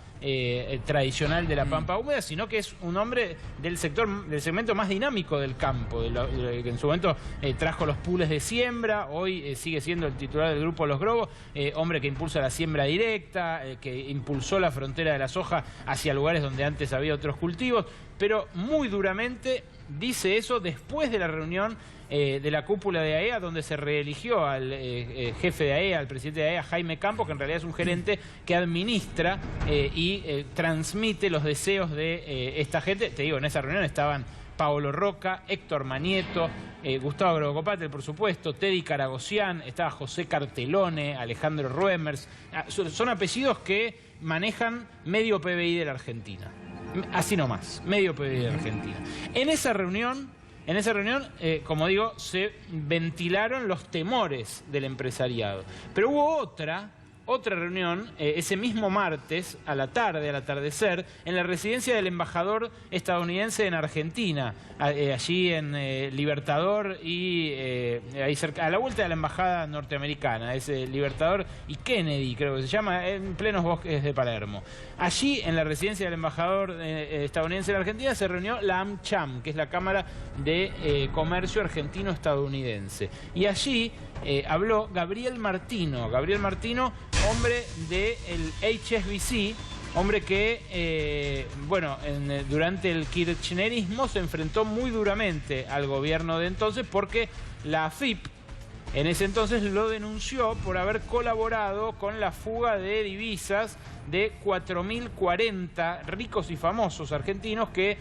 tradicional de la pampa húmeda, sino que es un hombre del segmento más dinámico del campo, que en su momento trajo los pools de siembra, hoy sigue siendo el titular del grupo Los Grobos, hombre que impulsa la siembra directa, que impulsó la frontera de la soja hacia lugares donde antes había otros cultivos, pero muy duramente dice eso después de la reunión de la cúpula de AEA, donde se reeligió al jefe de AEA, al presidente de AEA, Jaime Campos, que en realidad es un gerente que administra y transmite los deseos de esta gente. Te digo, en esa reunión estaban Paolo Roca, Héctor Manieto, Gustavo Grocopate, por supuesto, Teddy Caragosian, estaba José Cartelone, Alejandro Ruemers. Son apellidos que manejan medio PBI de la Argentina. Así nomás, medio PBI de la Argentina. En esa reunión, como digo, se ventilaron los temores del empresariado. Pero hubo otra reunión ese mismo martes, a la tarde, al atardecer, en la residencia del embajador estadounidense en Argentina, allí en Libertador y ahí cerca, a la vuelta de la embajada norteamericana, es Libertador y Kennedy, creo que se llama, en plenos bosques de Palermo. Allí, en la residencia del embajador estadounidense en Argentina, se reunió la AmCham, que es la Cámara de Comercio Argentino-Estadounidense. Y allí habló Gabriel Martino, hombre del HSBC, hombre que, durante el kirchnerismo se enfrentó muy duramente al gobierno de entonces porque la AFIP en ese entonces lo denunció por haber colaborado con la fuga de divisas de 4.040 ricos y famosos argentinos que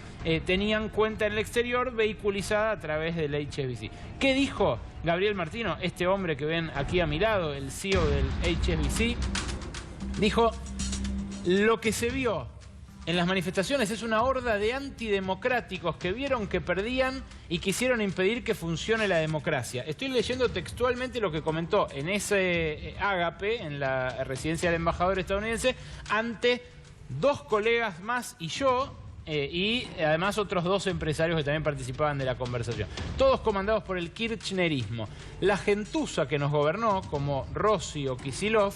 tenían cuenta en el exterior vehiculizada a través del HSBC. ¿Qué dijo Gabriel Martino, este hombre que ven aquí a mi lado, el CEO del HSBC? Dijo: lo que se vio en las manifestaciones es una horda de antidemocráticos que vieron que perdían y quisieron impedir que funcione la democracia. Estoy leyendo textualmente lo que comentó en ese ágape, en la residencia del embajador estadounidense, ante dos colegas más y yo, y además otros dos empresarios que también participaban de la conversación. Todos comandados por el kirchnerismo. La gentuza que nos gobernó, como Rossi o Kicillof,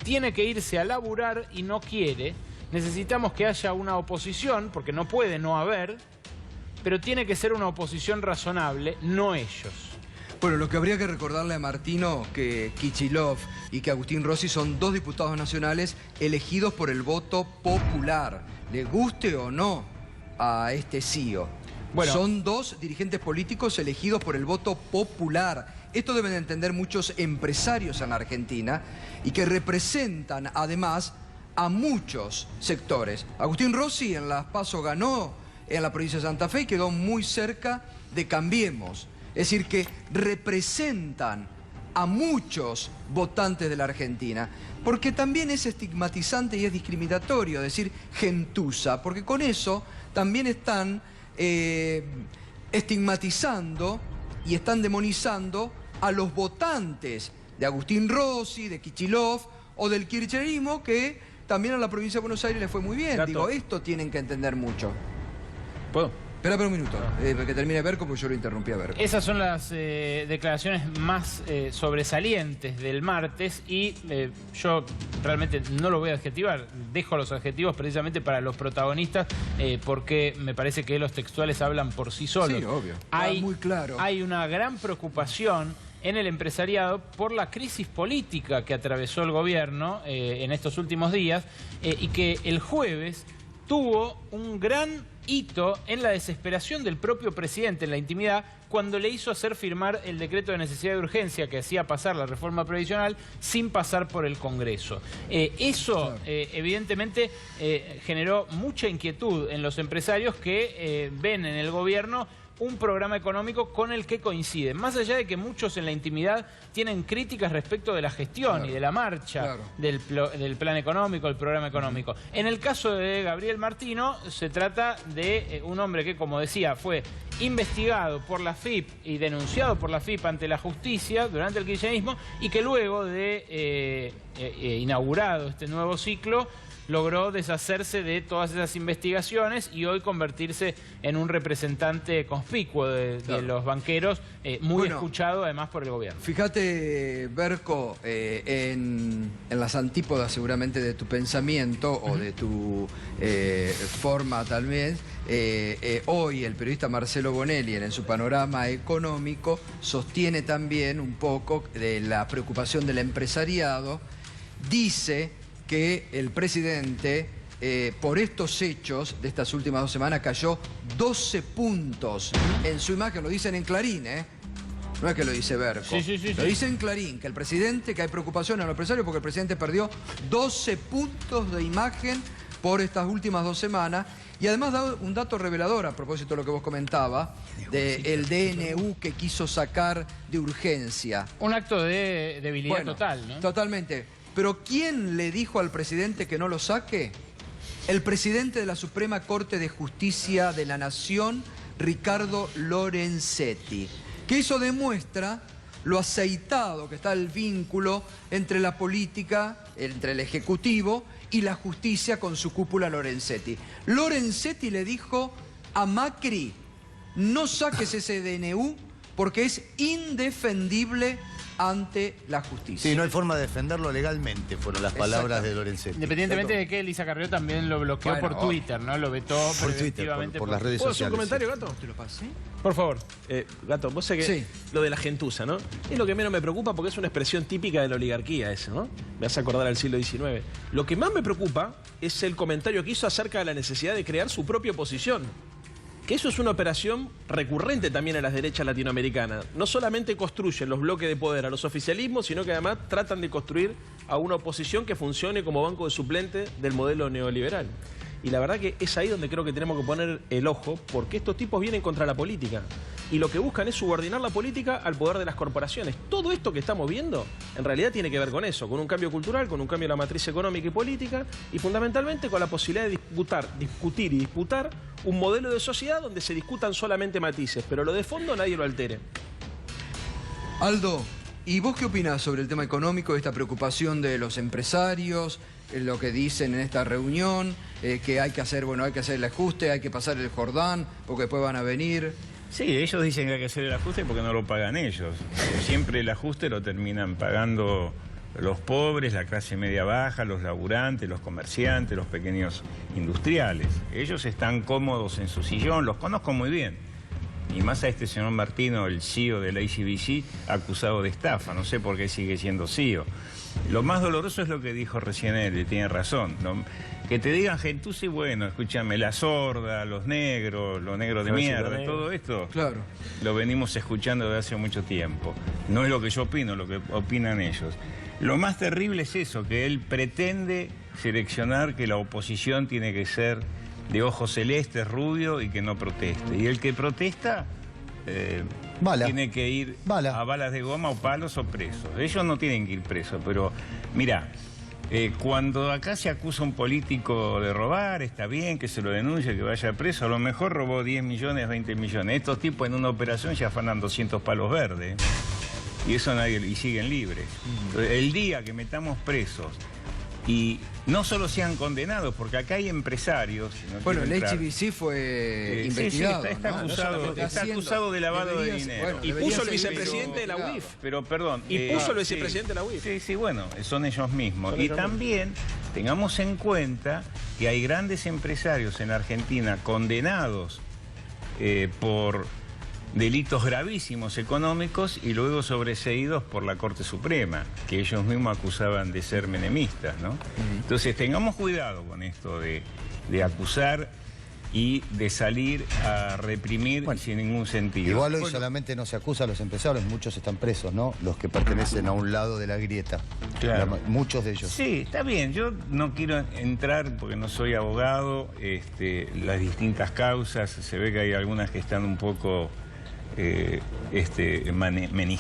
tiene que irse a laburar y no quiere. Necesitamos que haya una oposición, porque no puede no haber, pero tiene que ser una oposición razonable, no ellos. Bueno, lo que habría que recordarle a Martino, que Kicillof y que Agustín Rossi son dos diputados nacionales elegidos por el voto popular, le guste o no a este CEO. Bueno, son dos dirigentes políticos elegidos por el voto popular. Esto deben entender muchos empresarios en Argentina y que representan además a muchos sectores. Agustín Rossi en las PASO ganó en la provincia de Santa Fe y quedó muy cerca de Cambiemos. Es decir, que representan a muchos votantes de la Argentina. Porque también es estigmatizante y es discriminatorio decir gentuza, porque con eso también están estigmatizando y están demonizando a los votantes de Agustín Rossi, de Kicillof o del kirchnerismo, que también a la provincia de Buenos Aires le fue muy bien. Gato. Digo, esto tienen que entender mucho. ¿Puedo? Espera un minuto, que termine Berco, porque yo lo interrumpí a Berco. Esas son las declaraciones más sobresalientes del martes y yo realmente no lo voy a adjetivar, dejo los adjetivos precisamente para los protagonistas porque me parece que los textuales hablan por sí solos. Sí, obvio. Hay, muy claro. Hay una gran preocupación en el empresariado por la crisis política que atravesó el gobierno en estos últimos días y que el jueves tuvo un gran hito en la desesperación del propio presidente en la intimidad cuando le hizo hacer firmar el decreto de necesidad de urgencia que hacía pasar la reforma previsional sin pasar por el Congreso. Eso evidentemente generó mucha inquietud en los empresarios que ven en el gobierno un programa económico con el que coinciden. Más allá de que muchos en la intimidad tienen críticas respecto de la gestión y de la marcha del plan económico, del programa económico. En el caso de Gabriel Martino, se trata de un hombre que, como decía, fue investigado por la AFIP y denunciado por la AFIP ante la justicia durante el kirchnerismo y que luego de inaugurado este nuevo ciclo logró deshacerse de todas esas investigaciones y hoy convertirse en un representante conspicuo de los banqueros, muy escuchado además por el gobierno. Fíjate, Berco, en las antípodas seguramente de tu pensamiento o de tu forma tal vez, hoy el periodista Marcelo Bonelli en su panorama económico sostiene también un poco de la preocupación del empresariado. Dice que el presidente, por estos hechos de estas últimas 2 semanas, cayó 12 puntos en su imagen. Lo dicen en Clarín, no es que lo dice Berco. Lo dice en Clarín, que el presidente, que hay preocupación en los empresarios porque el presidente perdió 12 puntos de imagen por estas últimas 2 semanas. Y además da un dato revelador a propósito de lo que vos comentabas, del DNU que quiso sacar de urgencia. Un acto de debilidad total, ¿no? Totalmente. Pero ¿quién le dijo al presidente que no lo saque? El presidente de la Suprema Corte de Justicia de la Nación, Ricardo Lorenzetti. Que eso demuestra lo aceitado que está el vínculo entre la política, entre el Ejecutivo y la justicia con su cúpula Lorenzetti. Lorenzetti le dijo a Macri, no saques ese DNU porque es indefendible ante la justicia. Sí, no hay forma de defenderlo legalmente, fueron las palabras de Lorenzetti. Independientemente de que Elisa Carrió también lo bloqueó por Twitter, ¿no? Lo vetó por Twitter, por las redes ¿Puedo sociales. hacer un comentario, Gato? ¿Te lo pasé? Por favor. Gato, vos sé que Sí. lo de la gentuza, ¿no? Es lo que menos me preocupa porque es una expresión típica de la oligarquía eso, ¿no? Me hace acordar al siglo XIX. Lo que más me preocupa es el comentario que hizo acerca de la necesidad de crear su propia oposición. Que eso es una operación recurrente también en las derechas latinoamericanas. No solamente construyen los bloques de poder a los oficialismos, sino que además tratan de construir a una oposición que funcione como banco de suplente del modelo neoliberal. Y la verdad que es ahí donde creo que tenemos que poner el ojo, porque estos tipos vienen contra la política. Y lo que buscan es subordinar la política al poder de las corporaciones. Todo esto que estamos viendo, en realidad tiene que ver con eso, con un cambio cultural, con un cambio de la matriz económica y política, y fundamentalmente con la posibilidad de discutir y disputar un modelo de sociedad donde se discutan solamente matices, pero lo de fondo nadie lo altere. Aldo, ¿y vos qué opinás sobre el tema económico, esta preocupación de los empresarios, lo que dicen en esta reunión, que hay que hacer, hay que hacer el ajuste, hay que pasar el Jordán, porque después van a venir? Sí, ellos dicen que hay que hacer el ajuste porque no lo pagan ellos. Siempre el ajuste lo terminan pagando los pobres, la clase media baja, los laburantes, los comerciantes, los pequeños industriales. Ellos están cómodos en su sillón, los conozco muy bien. Y más a este señor Martino, el CEO del ICBC, acusado de estafa. No sé por qué sigue siendo CEO. Lo más doloroso es lo que dijo recién él, y tiene razón. Que te digan gentuza y bueno, escúchame, la sorda, los negros de mierda, todo esto Claro. lo venimos escuchando desde hace mucho tiempo. No es lo que yo opino, lo que opinan ellos. Lo más terrible es eso, que él pretende seleccionar que la oposición tiene que ser de ojos celestes, rubio y que no proteste. Y el que protesta tiene que ir a balas de goma o palos o presos. Ellos no tienen que ir presos, pero mira, cuando acá se acusa a un político de robar, está bien que se lo denuncie, que vaya preso. A lo mejor robó 10 millones, 20 millones. Estos tipos en una operación ya afanan 200 palos verdes. Y eso y siguen libres. Entonces, el día que metamos presos y no solo sean condenados, porque acá hay empresarios... Bueno, el HBC fue investigado. Sí, está acusado de lavado de dinero. Y puso el vicepresidente de la UIF. Pero perdón. Y puso el vicepresidente de la UIF. Sí, bueno, son ellos mismos. Y también tengamos en cuenta que hay grandes empresarios en Argentina condenados por delitos gravísimos económicos y luego sobreseídos por la Corte Suprema, que ellos mismos acusaban de ser menemistas, ¿no? Entonces tengamos cuidado con esto de acusar y de salir a reprimir sin ningún sentido. Igual hoy solamente no se acusa a los empresarios, muchos están presos, ¿no? Los que pertenecen a un lado de la grieta. Claro. Muchos de ellos. Sí, está bien. Yo no quiero entrar, porque no soy abogado, las distintas causas. Se ve que hay algunas que están un poco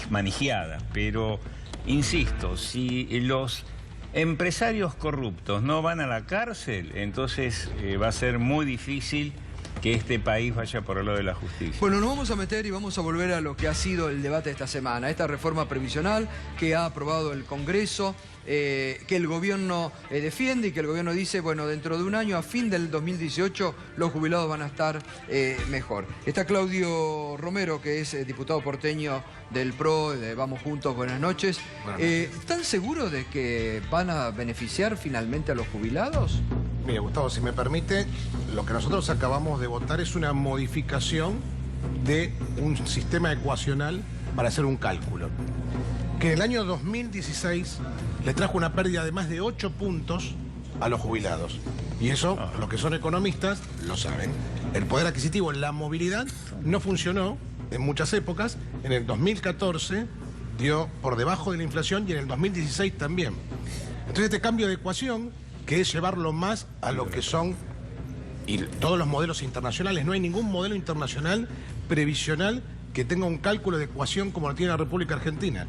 manijeadas, pero insisto, si los empresarios corruptos no van a la cárcel, entonces va a ser muy difícil que este país vaya por el lado de la justicia. Bueno, nos vamos a meter y vamos a volver a lo que ha sido el debate de esta semana, esta reforma previsional que ha aprobado el Congreso, que el gobierno defiende y que el gobierno dice, bueno, dentro de un año, a fin del 2018, los jubilados van a estar mejor. Está Claudio Romero, que es diputado porteño del PRO, de Vamos Juntos, buenas noches. ¿Están seguros de que van a beneficiar finalmente a los jubilados? Mira, Gustavo, si me permite, lo que nosotros acabamos de votar es una modificación de un sistema ecuacional para hacer un cálculo. Que en el año 2016 le trajo una pérdida de más de 8 puntos a los jubilados. Y eso, los que son economistas, lo saben. El poder adquisitivo, la movilidad, no funcionó en muchas épocas. En el 2014 dio por debajo de la inflación y en el 2016 también. Entonces este cambio de ecuación, que es llevarlo más a lo que son y todos los modelos internacionales, no hay ningún modelo internacional previsional que tenga un cálculo de ecuación como lo tiene la República Argentina.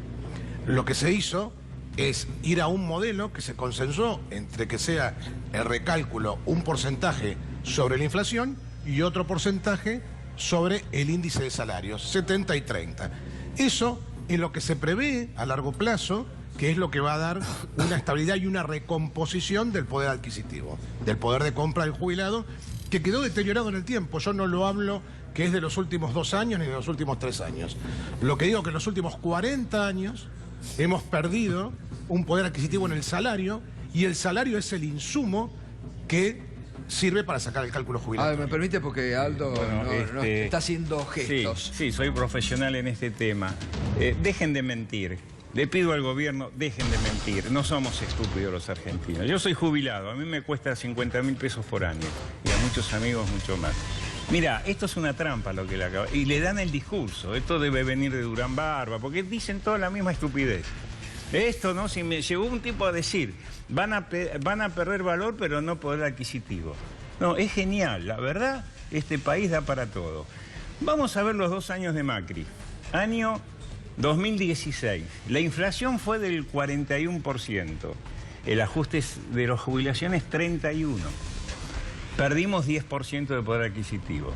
Lo que se hizo es ir a un modelo que se consensuó entre que sea el recálculo un porcentaje sobre la inflación y otro porcentaje sobre el índice de salarios, 70 y 30. Eso es lo que se prevé a largo plazo, que es lo que va a dar una estabilidad y una recomposición del poder adquisitivo, del poder de compra del jubilado, que quedó deteriorado en el tiempo. Yo no lo hablo que es de los últimos 2 años ni de los últimos 3 años. Lo que digo es que en los últimos 40 años hemos perdido un poder adquisitivo en el salario, y el salario es el insumo que sirve para sacar el cálculo jubilatorio. Me permite, porque Aldo no está haciendo gestos. Sí, soy profesional en este tema. Dejen de mentir. Le pido al gobierno, dejen de mentir. No somos estúpidos los argentinos. Yo soy jubilado, a mí me cuesta 50.000 pesos por año. Y a muchos amigos mucho más. Mira, esto es una trampa lo que le acaba. Y le dan el discurso. Esto debe venir de Durán Barba, porque dicen toda la misma estupidez. Esto, ¿no? Si me llegó un tipo a decir, van a perder valor, pero no poder adquisitivo. No, es genial. La verdad, este país da para todo. Vamos a ver los 2 años de Macri. Año 2016. La inflación fue del 41%. El ajuste de las jubilaciones, 31%. Perdimos 10% de poder adquisitivo.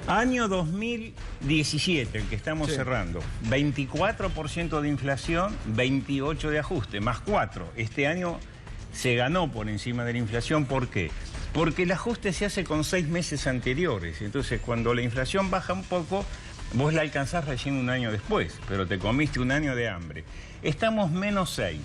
Año 2017, el que estamos cerrando. 24% de inflación, 28% de ajuste, más 4%. Este año se ganó por encima de la inflación. ¿Por qué? Porque el ajuste se hace con 6 meses anteriores. Entonces, cuando la inflación baja un poco, vos la alcanzás recién un año después, pero te comiste un año de hambre. Estamos menos 6.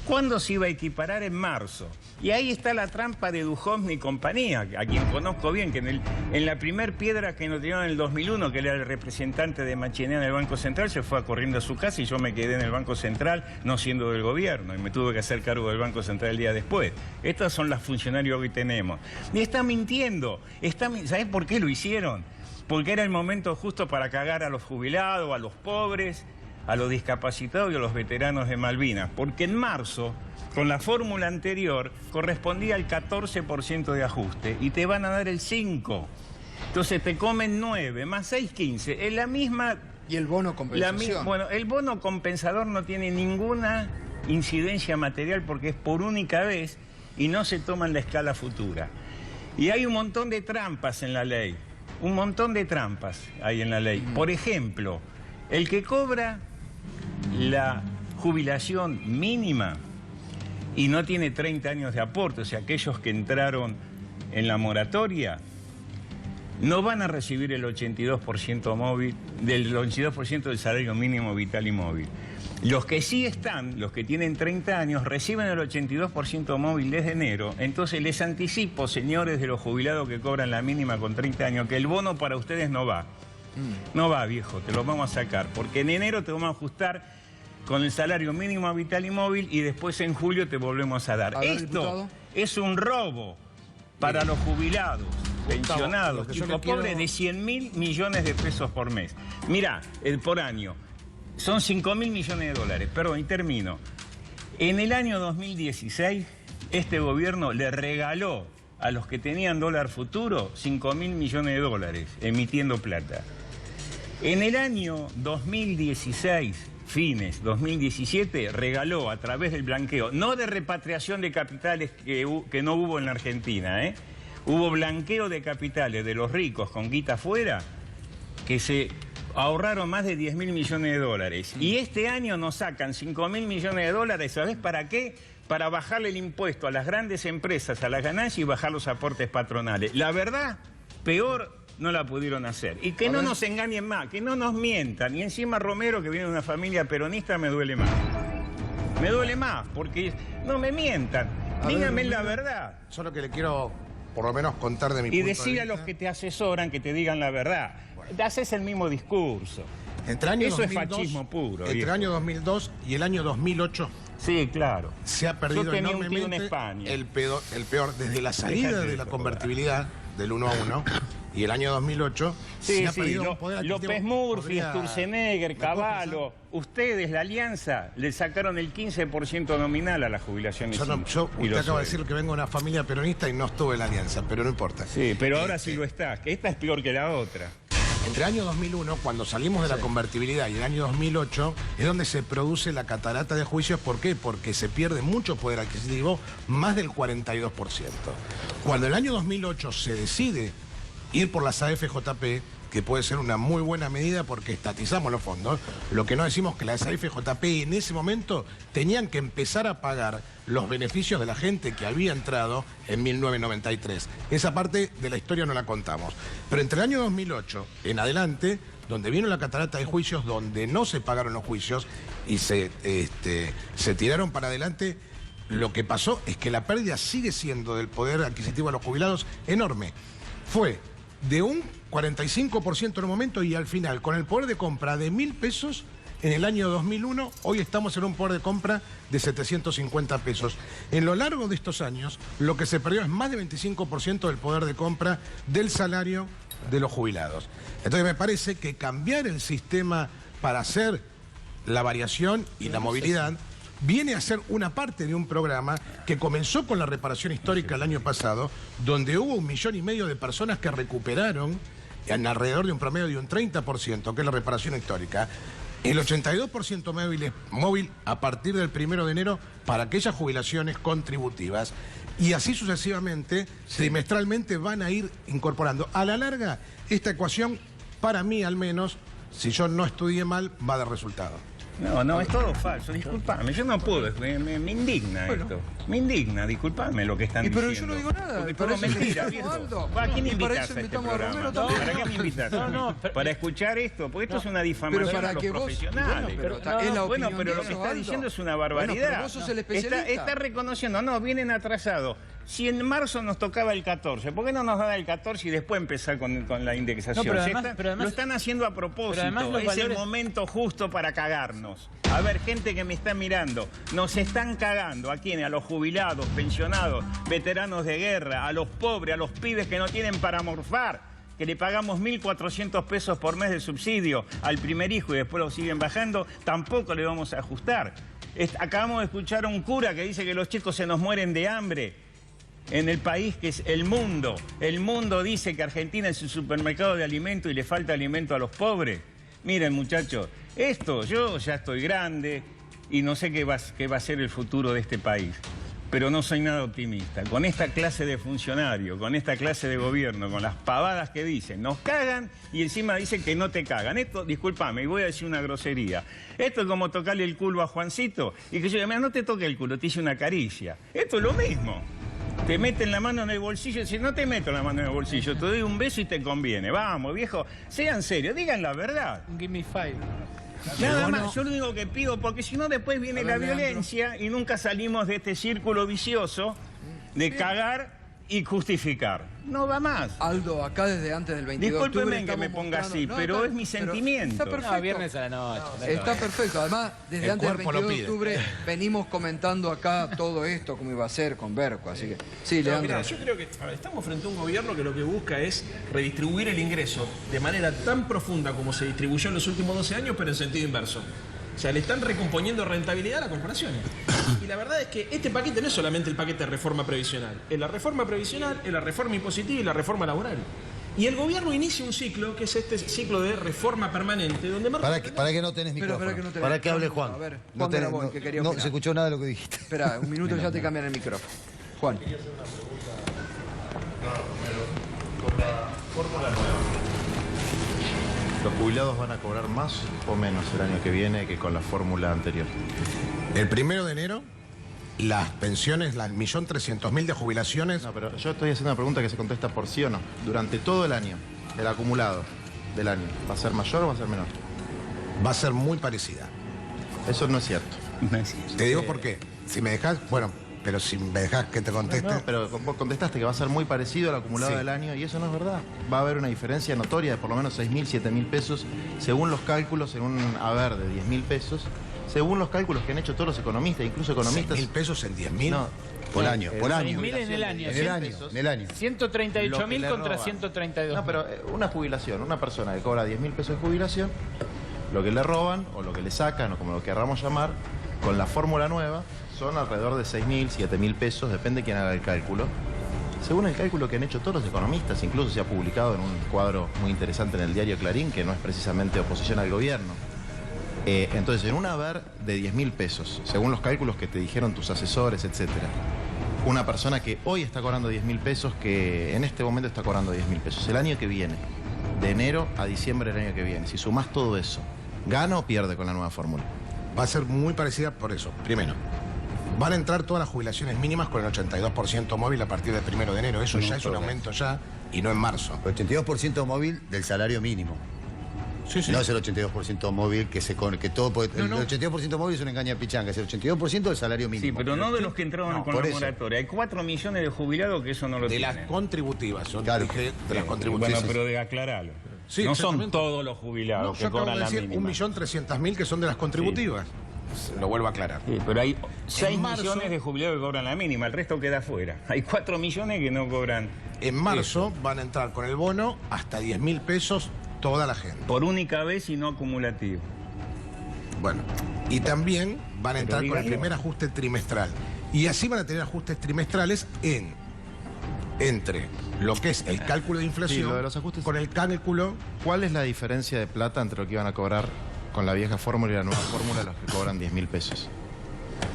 ¿Cuándo se iba a equiparar? En marzo. Y ahí está la trampa de Duhovne y compañía, a quien conozco bien, que en la primer piedra que nos dieron en el 2001, que era el representante de Machinea en el Banco Central, se fue corriendo a su casa y yo me quedé en el Banco Central, no siendo del gobierno, y me tuve que hacer cargo del Banco Central el día después. Estos son los funcionarios que hoy tenemos. Y está mintiendo. ¿Sabés por qué lo hicieron? Porque era el momento justo para cagar a los jubilados, a los pobres, a los discapacitados y a los veteranos de Malvinas. Porque en marzo, con la fórmula anterior, correspondía al 14% de ajuste y te van a dar el 5%. Entonces te comen 9, más 6, 15. Es la misma... ¿Y el bono compensación? Bueno, el bono compensador no tiene ninguna incidencia material porque es por única vez y no se toma en la escala futura. Y hay un montón de trampas en la ley. Un montón de trampas hay en la ley. Por ejemplo, el que cobra la jubilación mínima y no tiene 30 años de aporte, o sea, aquellos que entraron en la moratoria, no van a recibir el 82% móvil, del 82% del salario mínimo vital y móvil. Los que sí están, los que tienen 30 años, reciben el 82% móvil desde enero. Entonces les anticipo, señores de los jubilados que cobran la mínima con 30 años, que el bono para ustedes no va. No va, viejo, te lo vamos a sacar, porque en enero te vamos a ajustar con el salario mínimo vital y móvil y después en julio te volvemos a dar. Esto, diputado, es un robo para los jubilados, pensionados, chicos pobres, de 100.000 millones de pesos por mes. Mirá, por año, son 5.000 millones de dólares. Perdón, y termino. En el año 2016, este gobierno le regaló a los que tenían dólar futuro 5.000 millones de dólares, emitiendo plata. En el año 2016, fines 2017, regaló a través del blanqueo, no de repatriación de capitales que no hubo en la Argentina, Hubo blanqueo de capitales de los ricos con guita afuera que se ahorraron más de 10.000 millones de dólares. Y este año nos sacan 5.000 millones de dólares, ¿sabés para qué? Para bajarle el impuesto a las grandes empresas, a las ganancias y bajar los aportes patronales. La verdad, peor no la pudieron hacer. Y que no nos engañen más, que no nos mientan. Y encima Romero, que viene de una familia peronista, me duele más. Me duele más, porque no me mientan. Díganme la verdad. Yo lo que le quiero, por lo menos, contar de mi punto de vista. Y decir a los que te asesoran que te digan la verdad. Haces el mismo discurso. Entre año Eso 2002, es fascismo puro. Entre viejo. el año 2002 y el año 2008... Sí, claro. Se ha perdido Yo tenía un tío en enormemente España. el peor, desde la salida de la convertibilidad del 1 a 1 y el año 2008 se ha perdido un poder adquisitivo. López Murphy, Sturzenegger, Cavallo, ustedes, la Alianza, le sacaron el 15% nominal a las jubilaciones. Usted acaba de decir que vengo de una familia peronista y no estuve en la Alianza, pero no importa. Sí, pero ahora sí lo está, que esta es peor que la otra. Entre el año 2001, cuando salimos de la convertibilidad, y el año 2008, es donde se produce la catarata de juicios. ¿Por qué? Porque se pierde mucho poder adquisitivo, más del 42%. Cuando el año 2008 se decide ir por las AFJP, que puede ser una muy buena medida porque estatizamos los fondos, lo que no decimos que las AFJP en ese momento tenían que empezar a pagar los beneficios de la gente que había entrado en 1993. Esa parte de la historia no la contamos. Pero entre el año 2008 en adelante, donde vino la catarata de juicios, donde no se pagaron los juicios y se tiraron para adelante, lo que pasó es que la pérdida sigue siendo del poder adquisitivo de los jubilados enorme. Fue de un 45% en un momento y al final, con el poder de compra de 1.000 pesos en el año 2001, hoy estamos en un poder de compra de 750 pesos. En lo largo de estos años, lo que se perdió es más de 25% del poder de compra del salario de los jubilados. Entonces me parece que cambiar el sistema para hacer la variación y la movilidad viene a ser una parte de un programa que comenzó con la reparación histórica el año pasado, donde hubo 1,5 millones de personas que recuperaron en alrededor de un promedio de un 30%, que es la reparación histórica. El 82% móvil a partir del 1 de enero para aquellas jubilaciones contributivas. Y así sucesivamente, trimestralmente van a ir incorporando. A la larga, esta ecuación, para mí al menos, si yo no estudié mal, va a dar resultado. No, es todo falso, disculpame, yo no puedo, me indigna esto. Me indigna, disculpame lo que están pero diciendo. yo no digo nada. Porque todo mentira, viejo. ¿A quién invitas a este programa? ¿Para qué me invitas? Para escuchar esto, porque esto es una difamación a los profesionales. Bueno, pero lo que está diciendo es una barbaridad. Vos sos el especialista. Está reconociendo, vienen atrasados. Si en marzo nos tocaba el 14, ¿por qué no nos da el 14 y después empezar con la indexación? Pero además, lo están haciendo a propósito, es el momento justo para cagarnos. A ver, gente que me está mirando, nos están cagando. ¿A quién? A los jubilados, pensionados, veteranos de guerra, a los pobres, a los pibes que no tienen para morfar, que le pagamos 1.400 pesos por mes de subsidio al primer hijo y después lo siguen bajando, tampoco le vamos a ajustar. Acabamos de escuchar a un cura que dice que los chicos se nos mueren de hambre. En el país que es el mundo. El mundo dice que Argentina es un supermercado de alimentos y le falta alimento a los pobres. Miren, muchachos, yo ya estoy grande y no sé qué va a ser el futuro de este país. Pero no soy nada optimista. Con esta clase de funcionario, con esta clase de gobierno, con las pavadas que dicen, nos cagan y encima dicen que no te cagan. Esto, discúlpame, y voy a decir una grosería. Esto es como tocarle el culo a Juancito y que yo diga, mira, no te toque el culo, te hice una caricia. Esto es lo mismo. Te meten la mano en el bolsillo y dicen, no te meto la mano en el bolsillo, te doy un beso y te conviene. Vamos, viejo, sean serios, digan la verdad. Give me five. Nada más, yo lo único que pido, porque si no después viene la violencia y nunca salimos de este círculo vicioso de cagar y justificar. No va más. Aldo, acá desde antes del 22 de octubre Discúlpeme que me ponga así, pero es mi sentimiento. Está perfecto. Viernes a la noche. Está perfecto. Además, desde antes del 22 de octubre venimos comentando acá todo esto, cómo iba a ser con Berco. Así que, sí, Leandro. Mirá, yo creo que estamos frente a un gobierno que lo que busca es redistribuir el ingreso de manera tan profunda como se distribuyó en los últimos 12 años, pero en sentido inverso. O sea, le están recomponiendo rentabilidad a las corporaciones. Y la verdad es que este paquete no es solamente el paquete de reforma previsional. Es la reforma previsional, es la reforma impositiva y la reforma laboral. Y el gobierno inicia un ciclo, que es este ciclo de reforma permanente, donde... Para que no tenés micrófono. Para que hable Juan. A ver, no se escuchó nada de lo que dijiste. Espera, un minuto ya te cambian el micrófono. Juan. Con la fórmula nueva, ¿los jubilados van a cobrar más o menos el año que viene que con la fórmula anterior? El 1 de enero, las pensiones, las 1.300.000 de jubilaciones... No, pero yo estoy haciendo una pregunta que se contesta por sí o no. Durante todo el año, el acumulado del año, ¿va a ser mayor o va a ser menor? Va a ser muy parecida. Eso no es cierto. No es cierto. Te digo por qué. Si me dejas, bueno, pero si me dejas que te conteste... No, pero vos contestaste que va a ser muy parecido al acumulado Sí. del año y eso no es verdad. Va a haber una diferencia notoria de por lo menos 6.000, 7.000 pesos, según los cálculos, en un haber de 10.000 pesos, según los cálculos que han hecho todos los economistas, incluso economistas... 6.000 pesos en 10.000. No, Por año, por año. 6.000 en el año. En el año, en el año. 138.000 contra roban. 132.000. No, pero una jubilación, una persona que cobra 10.000 pesos de jubilación, lo que le roban o lo que le sacan o como lo querramos llamar, con la fórmula nueva, son alrededor de 6.000, 7.000 pesos, depende de quién haga el cálculo. Según el cálculo que han hecho todos los economistas, incluso se ha publicado en un cuadro muy interesante en el diario Clarín, que no es precisamente oposición al gobierno. Entonces, en un haber de 10.000 pesos, según los cálculos que te dijeron tus asesores, etcétera, una persona que hoy está cobrando 10.000 pesos, que en este momento está cobrando 10.000 pesos, el año que viene, de enero a diciembre del año que viene, si sumás todo eso, ¿gana o pierde con la nueva fórmula? Va a ser muy parecida por eso. Primero, van a entrar todas las jubilaciones mínimas con el 82% móvil a partir del 1 de enero. Eso ya es un aumento ya y no en marzo. 82% móvil del salario mínimo. Sí, sí. No es el 82% móvil que todo... El 82% móvil es una engaña pichanga, es el 82% del salario Sí, mínimo. pero no de los que entraron con por la eso. moratoria. Hay 4 millones de jubilados que eso no lo De tienen. las contributivas. Yo Claro. dije de las contributivas. Bueno, pero de aclararlo. Sí, no son exactamente. todos los No, jubilados yo que acabo cobran de la decir mínima. 1.300.000 que son de las contributivas. Lo vuelvo a aclarar. Sí, pero hay 6 marzo- millones de jubilados que cobran la mínima, el resto queda fuera. Hay 4 millones que no cobran. En marzo van a entrar con el bono hasta 10.000 pesos toda la gente. Por única vez y no acumulativo. Bueno, y también van a entrar con el dígalo. primer ajuste trimestral. Y así van a tener ajustes trimestrales entre lo que es el cálculo de inflación Sí, lo de los ajustes. con el cálculo... ¿Cuál es la diferencia de plata entre lo que iban a cobrar con la vieja fórmula y la nueva fórmula los que cobran 10.000 pesos?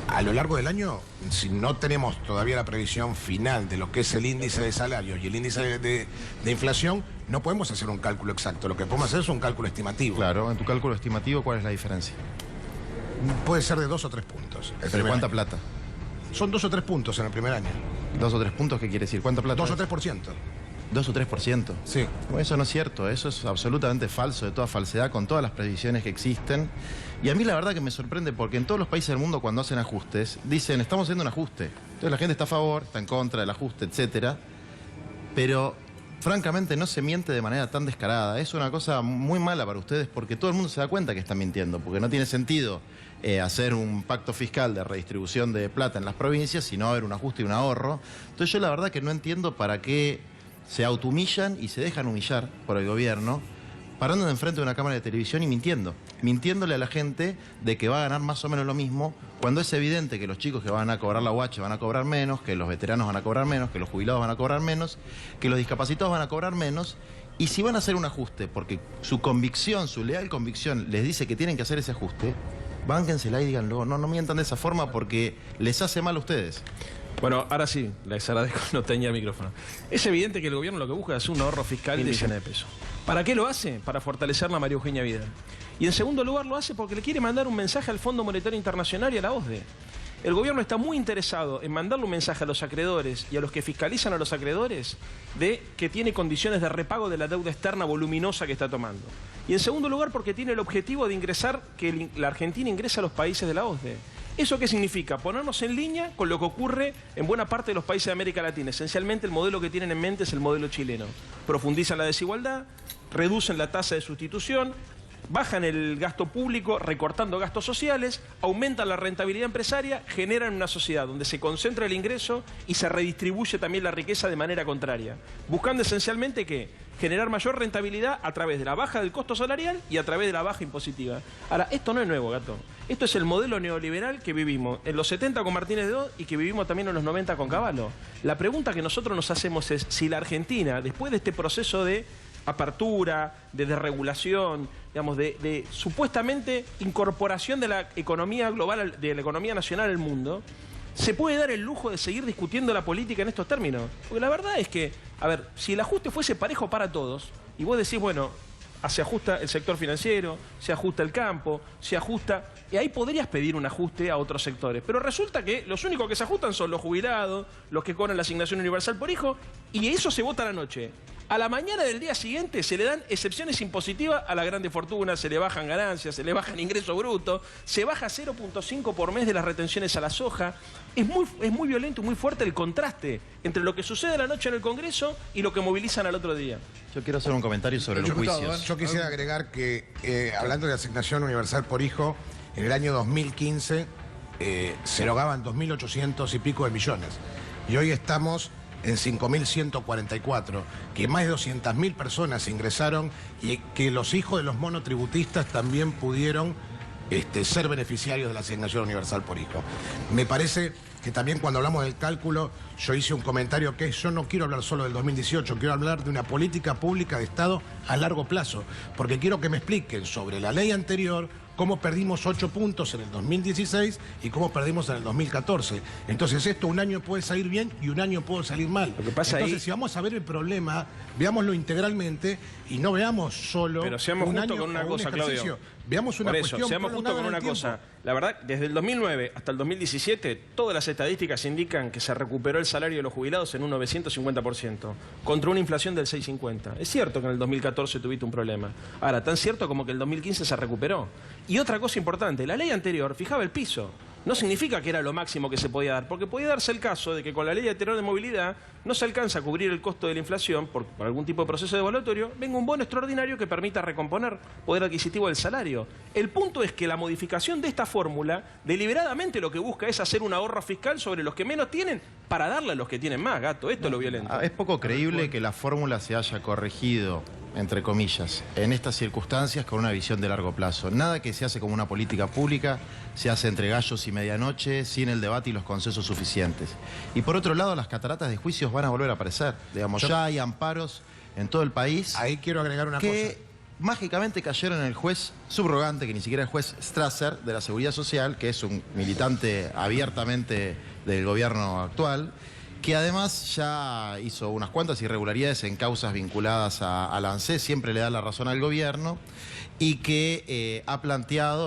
A lo largo del año, si no tenemos todavía la previsión final de lo que es el índice de salarios y el índice de inflación, no podemos hacer un cálculo exacto. Lo que podemos hacer es un cálculo estimativo. Claro, en tu cálculo estimativo, ¿cuál es la diferencia? Puede ser de 2 o 3 puntos. El ¿Pero primer cuánta año. plata? Son 2 o 3 puntos en el primer año. 2 o 3 puntos, ¿qué quiere decir? ¿Cuánta plata? 2 o es? 3%. 2 o 3%. Sí. Bueno, eso no es cierto, eso es absolutamente falso, de toda falsedad, con todas las previsiones que existen. Y a mí la verdad que me sorprende porque en todos los países del mundo cuando hacen ajustes, dicen, estamos haciendo un ajuste. Entonces la gente está a favor, está en contra del ajuste, etcétera. Pero francamente no se miente de manera tan descarada. Es una cosa muy mala para ustedes porque todo el mundo se da cuenta que están mintiendo, porque no tiene sentido hacer un pacto fiscal de redistribución de plata en las provincias, sino haber un ajuste y un ahorro. Entonces yo la verdad que no entiendo para qué se autohumillan y se dejan humillar por el gobierno, parando enfrente de una cámara de televisión y mintiéndole a la gente de que va a ganar más o menos lo mismo, cuando es evidente que los chicos que van a cobrar la UH van a cobrar menos, que los veteranos van a cobrar menos, que los jubilados van a cobrar menos, que los discapacitados van a cobrar menos, y si van a hacer un ajuste, porque su convicción, su leal convicción les dice que tienen que hacer ese ajuste, bánquensela y díganlo, no mientan de esa forma porque les hace mal a ustedes. Bueno, ahora sí, les agradezco, no tenía el micrófono. Es evidente que el gobierno lo que busca es un ahorro fiscal de millones de pesos. ¿Para qué lo hace? Para fortalecer la María Eugenia Vidal. Y en segundo lugar lo hace porque le quiere mandar un mensaje al Fondo Monetario Internacional y a la OCDE. El gobierno está muy interesado en mandarle un mensaje a los acreedores y a los que fiscalizan a los acreedores de que tiene condiciones de repago de la deuda externa voluminosa que está tomando. Y en segundo lugar porque tiene el objetivo de ingresar, que la Argentina ingrese a los países de la OCDE. ¿Eso qué significa? Ponernos en línea con lo que ocurre en buena parte de los países de América Latina. Esencialmente el modelo que tienen en mente es el modelo chileno. Profundizan la desigualdad, reducen la tasa de sustitución, bajan el gasto público recortando gastos sociales, aumentan la rentabilidad empresaria, generan una sociedad donde se concentra el ingreso y se redistribuye también la riqueza de manera contraria. Buscando esencialmente ¿qué? Generar mayor rentabilidad a través de la baja del costo salarial y a través de la baja impositiva. Ahora, esto no es nuevo, Gato. Esto es el modelo neoliberal que vivimos en los 70 con Martínez de Oz y que vivimos también en los 90 con Cavallo. La pregunta que nosotros nos hacemos es si la Argentina, después de este proceso de apertura, de desregulación, digamos, de supuestamente incorporación de la economía global, de la economía nacional al mundo, se puede dar el lujo de seguir discutiendo la política en estos términos. Porque la verdad es que, a ver, si el ajuste fuese parejo para todos, y vos decís, bueno, se ajusta el sector financiero, se ajusta el campo, se ajusta... Y ahí podrías pedir un ajuste a otros sectores. Pero resulta que los únicos que se ajustan son los jubilados, los que cobran la asignación universal por hijo, y eso se vota a la noche. A la mañana del día siguiente se le dan excepciones impositivas a las grandes fortunas, se le bajan ganancias, se le bajan ingreso bruto, se baja 0.5 por mes de las retenciones a la soja. Es muy violento y muy fuerte el contraste entre lo que sucede a la noche en el Congreso y lo que movilizan al otro día. Yo quiero hacer un comentario sobre los juicios. Yo quisiera agregar que, hablando de asignación universal por hijo, en el año 2015 se erogaban 2.800 y pico de millones. Y hoy estamos en 5.144, que más de 200.000 personas ingresaron y que los hijos de los monotributistas también pudieron ser beneficiarios de la asignación universal por hijo. Me parece que también cuando hablamos del cálculo, yo hice un comentario que yo no quiero hablar solo del 2018, quiero hablar de una política pública de Estado a largo plazo, porque quiero que me expliquen sobre la ley anterior, cómo perdimos 8 puntos en el 2016 y cómo perdimos en el 2014. Entonces esto un año puede salir bien y un año puede salir mal. Lo que pasa Entonces si vamos a ver el problema, veámoslo integralmente y no veamos solo pero seamos un justos año con una o un cosa, ejercicio. Claudio. Veamos una Por eso, cuestión seamos justos con una cosa. La verdad, desde el 2009 hasta el 2017, todas las estadísticas indican que se recuperó el salario de los jubilados en un 950%, contra una inflación del 6,50%. Es cierto que en el 2014 tuviste un problema. Ahora, tan cierto como que el 2015 se recuperó. Y otra cosa importante, la ley anterior fijaba el piso. No significa que era lo máximo que se podía dar, porque podía darse el caso de que con la ley anterior de movilidad no se alcanza a cubrir el costo de la inflación por algún tipo de proceso devaluatorio, venga un bono extraordinario que permita recomponer poder adquisitivo del salario. El punto es que la modificación de esta fórmula deliberadamente lo que busca es hacer un ahorro fiscal sobre los que menos tienen para darle a los que tienen más, gato. Esto es lo violento. Es poco creíble que la fórmula se haya corregido, entre comillas, en estas circunstancias con una visión de largo plazo. Nada que se hace como una política pública se hace entre gallos y medianoche, sin el debate y los consensos suficientes. Y por otro lado, las cataratas de juicios van a volver a aparecer. Digamos, ya hay amparos en todo el país. Ahí quiero agregar una cosa. Mágicamente cayeron en el juez subrogante, que ni siquiera es juez Strasser, de la Seguridad Social, que es un militante abiertamente del gobierno actual, que además ya hizo unas cuantas irregularidades en causas vinculadas a la ANSES, siempre le da la razón al gobierno, y que ha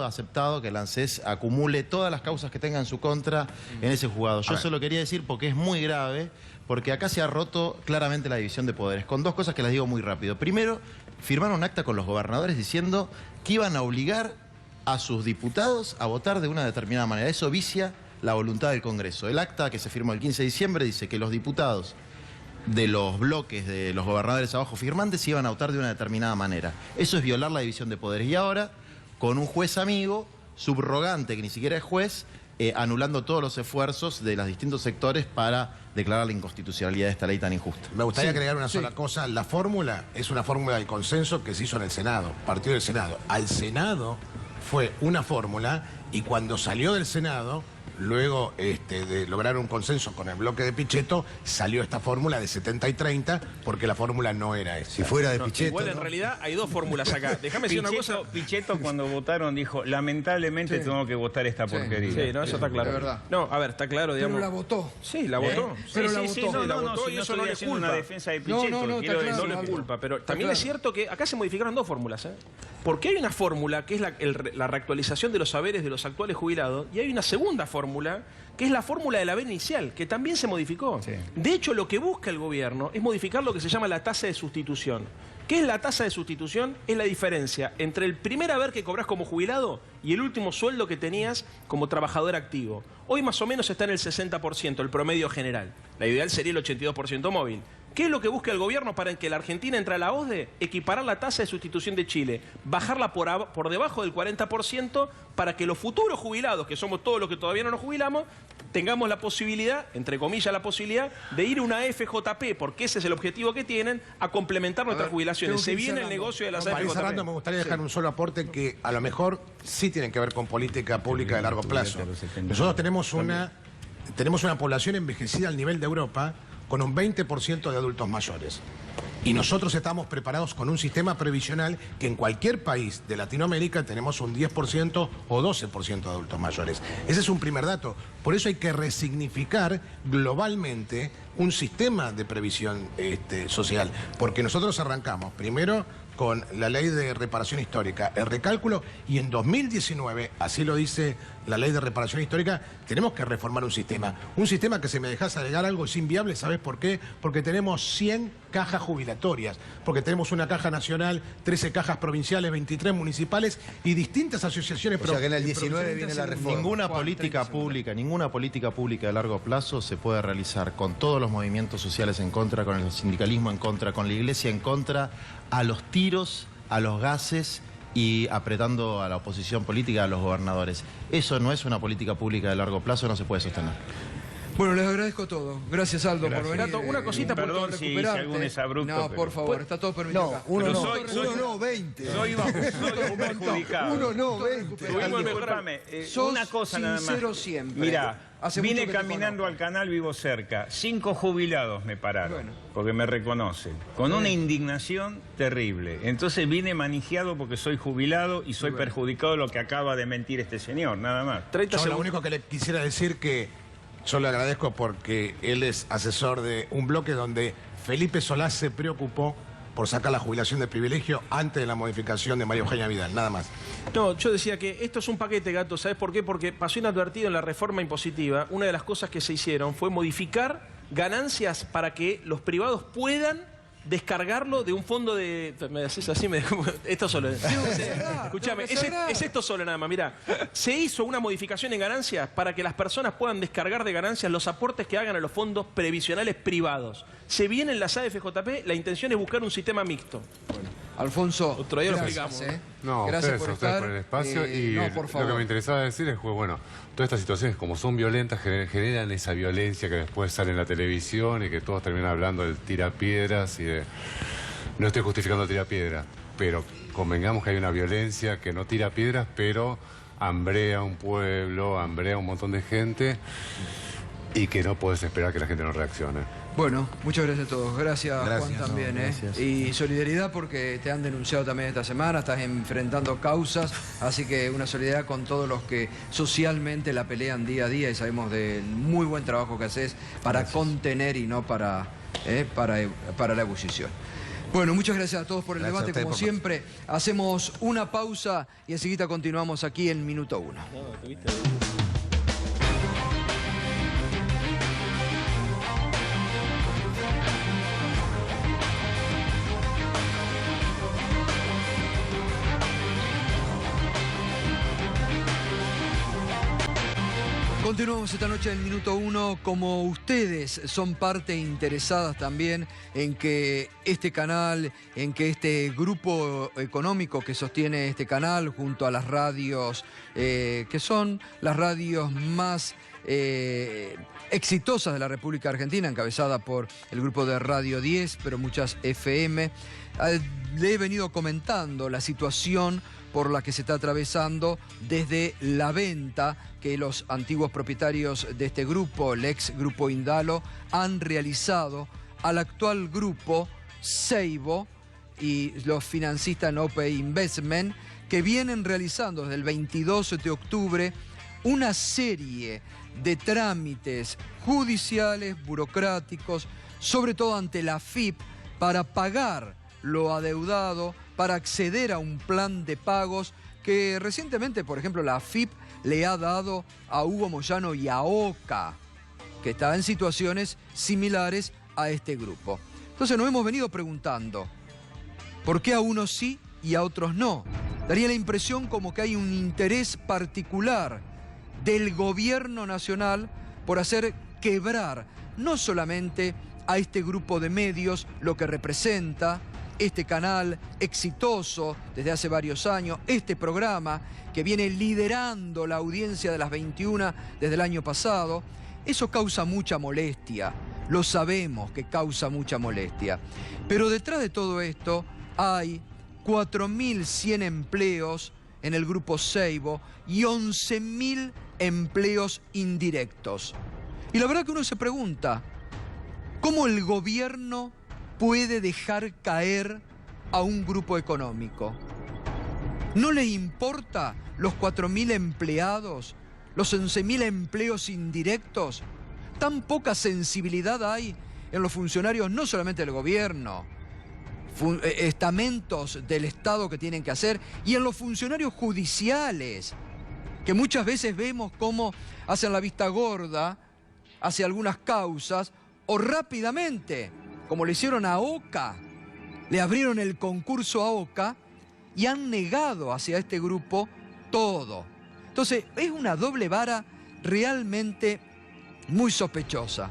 aceptado que la ANSES acumule todas las causas que tenga en su contra en ese juzgado. Yo solo quería decir, porque es muy grave, porque acá se ha roto claramente la división de poderes, con dos cosas que las digo muy rápido. Primero, firmaron un acta con los gobernadores diciendo que iban a obligar a sus diputados a votar de una determinada manera. Eso vicia la voluntad del Congreso. El acta que se firmó el 15 de diciembre dice que los diputados de los bloques de los gobernadores abajo firmantes iban a votar de una determinada manera. Eso es violar la división de poderes. Y ahora, con un juez amigo, subrogante, que ni siquiera es juez, anulando todos los esfuerzos de los distintos sectores para declarar la inconstitucionalidad de esta ley tan injusta. Me gustaría agregar una sola cosa. La fórmula es una fórmula del consenso que se hizo en el Senado, partió del Senado. Al Senado fue una fórmula y cuando salió del Senado, luego de lograr un consenso con el bloque de Pichetto, salió esta fórmula de 70 y 30, porque la fórmula no era esa. Si fuera de Pichetto, igual en realidad hay dos fórmulas acá. Déjame decir una cosa. Pichetto cuando votaron dijo, lamentablemente tengo que votar esta porquería. Sí, no, eso está claro. de verdad. No, a ver, está claro, digamos. Pero la votó. Sí, la votó. Pero la Sí, votó. no, votó si y no eso no estoy le haciendo culpa. una defensa de No, Pichetto. no, está quiero claro, decir- No le culpa, pero también claro. es cierto que acá se modificaron dos fórmulas, ¿eh? Porque hay una fórmula que es la reactualización de los saberes de los actuales jubilados y hay una segunda fórmula que es la fórmula de la haber inicial, que también se modificó. Sí. De hecho, lo que busca el gobierno es modificar lo que se llama la tasa de sustitución. ¿Qué es la tasa de sustitución? Es la diferencia entre el primer haber que cobras como jubilado y el último sueldo que tenías como trabajador activo. Hoy más o menos está en el 60%, el promedio general. La ideal sería el 82% móvil. ¿Qué es lo que busca el gobierno para que la Argentina entre a la OSDE? Equiparar la tasa de sustitución de Chile, bajarla por debajo del 40% para que los futuros jubilados, que somos todos los que todavía no nos jubilamos, tengamos la posibilidad, entre comillas la posibilidad, de ir a una FJP, porque ese es el objetivo que tienen, a complementar nuestras jubilaciones. Se viene el negocio de las Para ir cerrando, me FJP. gustaría dejar un solo aporte que a lo mejor sí tiene que ver con política pública de largo plazo. Nosotros tenemos una población envejecida al nivel de Europa con un 20% de adultos mayores. Y nosotros estamos preparados con un sistema previsional que en cualquier país de Latinoamérica tenemos un 10% o 12% de adultos mayores. Ese es un primer dato. Por eso hay que resignificar globalmente un sistema de previsión social. Porque nosotros arrancamos primero con la ley de reparación histórica, el recálculo, y en 2019, así lo dice la ley de reparación histórica, tenemos que reformar un sistema. Un sistema que, si me dejas agregar algo, es inviable. ¿Sabes por qué? Porque tenemos 100 cajas jubilatorias, porque tenemos una caja nacional, 13 cajas provinciales, 23 municipales y distintas asociaciones. O sea que en el 19 viene la reforma. Ninguna política pública de largo plazo se puede realizar con todos los movimientos sociales en contra, con el sindicalismo en contra, con la iglesia en contra, a los tiros, a los gases y apretando a la oposición política, a los gobernadores. Eso no es una política pública de largo plazo, no se puede sostener. Bueno, les agradezco todo. Gracias, Aldo, por venir. Renato, una cosita por Perdón si hice algún exabrupto. No, por favor, está todo permitido acá. Uno Pero no, 20. Soy un perjudicado. Uno no, 20. Disculpame, Sos una cosa nada más. sincero siempre. Mirá, Hace mucho vine que te caminando conozco. al canal, vivo cerca. 5 jubilados me pararon, Bueno. porque me reconocen. Con una indignación terrible. Entonces vine manejado porque soy jubilado y soy perjudicado de lo que acaba de mentir este señor, nada más. 30 Yo lo segundos. único que le quisiera decir que yo le agradezco porque él es asesor de un bloque donde Felipe Solá se preocupó por sacar la jubilación de privilegio antes de la modificación de María Eugenia Vidal, nada más. No, yo decía que esto es un paquete, Gato. ¿Sabes por qué? Porque pasó inadvertido en la reforma impositiva. Una de las cosas que se hicieron fue modificar ganancias para que los privados puedan descargarlo de un fondo de... ¿Me haces así? Esto solo. Escúchame, es esto solo nada más. Mirá, se hizo una modificación en ganancias para que las personas puedan descargar de ganancias los aportes que hagan a los fondos previsionales privados. Se viene en las AFJP, la intención es buscar un sistema mixto. Alfonso, Otro día lo gracias, explicamos. No, gracias ustedes, por estar. por el espacio y no, por lo favor. que me interesaba decir es que, bueno, todas estas situaciones como son violentas generan esa violencia que después sale en la televisión y que todos terminan hablando del tirapiedras y de... No estoy justificando el tirapiedras, pero convengamos que hay una violencia que no tira piedras, pero hambrea un pueblo, hambrea un montón de gente y que no puedes esperar que la gente no reaccione. Bueno, muchas gracias a todos. Gracias Juan Gracias. también. No, gracias. Y solidaridad porque te han denunciado también esta semana, estás enfrentando causas, así que una solidaridad con todos los que socialmente la pelean día a día y sabemos del muy buen trabajo que haces para contener y no para la ebullición. Bueno, muchas gracias a todos por el Gracias a debate. ustedes Como por siempre, hacemos una pausa y enseguida continuamos aquí en Minuto 1. Continuamos esta noche en Minuto 1. Como ustedes son parte interesadas también en que este canal, en que este grupo económico que sostiene este canal junto a las radios, que son las radios más exitosas de la República Argentina, encabezada por el grupo de Radio 10, pero muchas FM, le he venido comentando la situación por la que se está atravesando desde la venta que los antiguos propietarios de este grupo, el ex grupo Indalo, han realizado al actual grupo Seibo y los financistas Nope Investment, que vienen realizando desde el 22 de octubre una serie de trámites judiciales, burocráticos, sobre todo ante la AFIP, para pagar lo adeudado, para acceder a un plan de pagos que recientemente, por ejemplo, la AFIP le ha dado a Hugo Moyano y a OCA, que está en situaciones similares a este grupo. Entonces nos hemos venido preguntando, ¿por qué a unos sí y a otros no? Daría la impresión como que hay un interés particular del gobierno nacional por hacer quebrar no solamente a este grupo de medios, lo que representa este canal exitoso desde hace varios años, este programa que viene liderando la audiencia de las 21 desde el año pasado. Eso causa mucha molestia, lo sabemos que causa mucha molestia. Pero detrás de todo esto hay 4.100 empleos en el grupo Seibo y 11.000 empleos indirectos. Y la verdad que uno se pregunta, ¿cómo el gobierno puede dejar caer a un grupo económico. ¿No le importa los 4.000 empleados, los 11.000 empleos indirectos? Tan poca sensibilidad hay en los funcionarios, no solamente del gobierno, estamentos del Estado que tienen que hacer, y en los funcionarios judiciales, que muchas veces vemos cómo hacen la vista gorda hacia algunas causas, o rápidamente, como le hicieron a Oca, le abrieron el concurso a Oca y han negado hacia este grupo todo. Entonces, es una doble vara realmente muy sospechosa.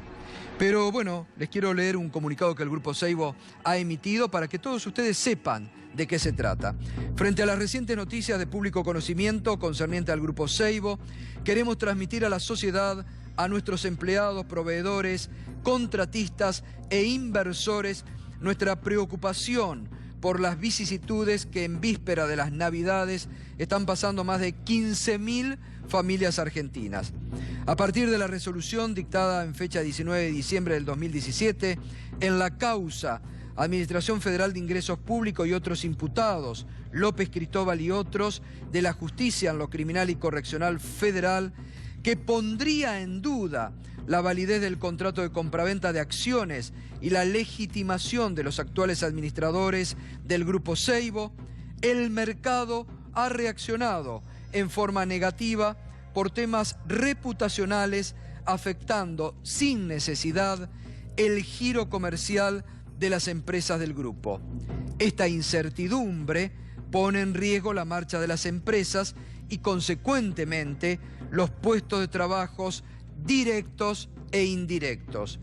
Pero bueno, les quiero leer un comunicado que el Grupo Seibo ha emitido para que todos ustedes sepan de qué se trata. Frente a las recientes noticias de público conocimiento concerniente al Grupo Seibo, queremos transmitir a la sociedad, a nuestros empleados, proveedores, contratistas e inversores nuestra preocupación por las vicisitudes que en víspera de las Navidades están pasando más de 15.000 familias argentinas. A partir de la resolución dictada en fecha 19 de diciembre del 2017, en la causa Administración Federal de Ingresos Públicos y otros imputados, López Cristóbal y otros, de la Justicia en lo Criminal y Correccional Federal, que pondría en duda la validez del contrato de compraventa de acciones y la legitimación de los actuales administradores del Grupo Seibo, el mercado ha reaccionado en forma negativa por temas reputacionales, afectando sin necesidad el giro comercial de las empresas del grupo. Esta incertidumbre pone en riesgo la marcha de las empresas y, consecuentemente, los puestos de trabajos directos e indirectos.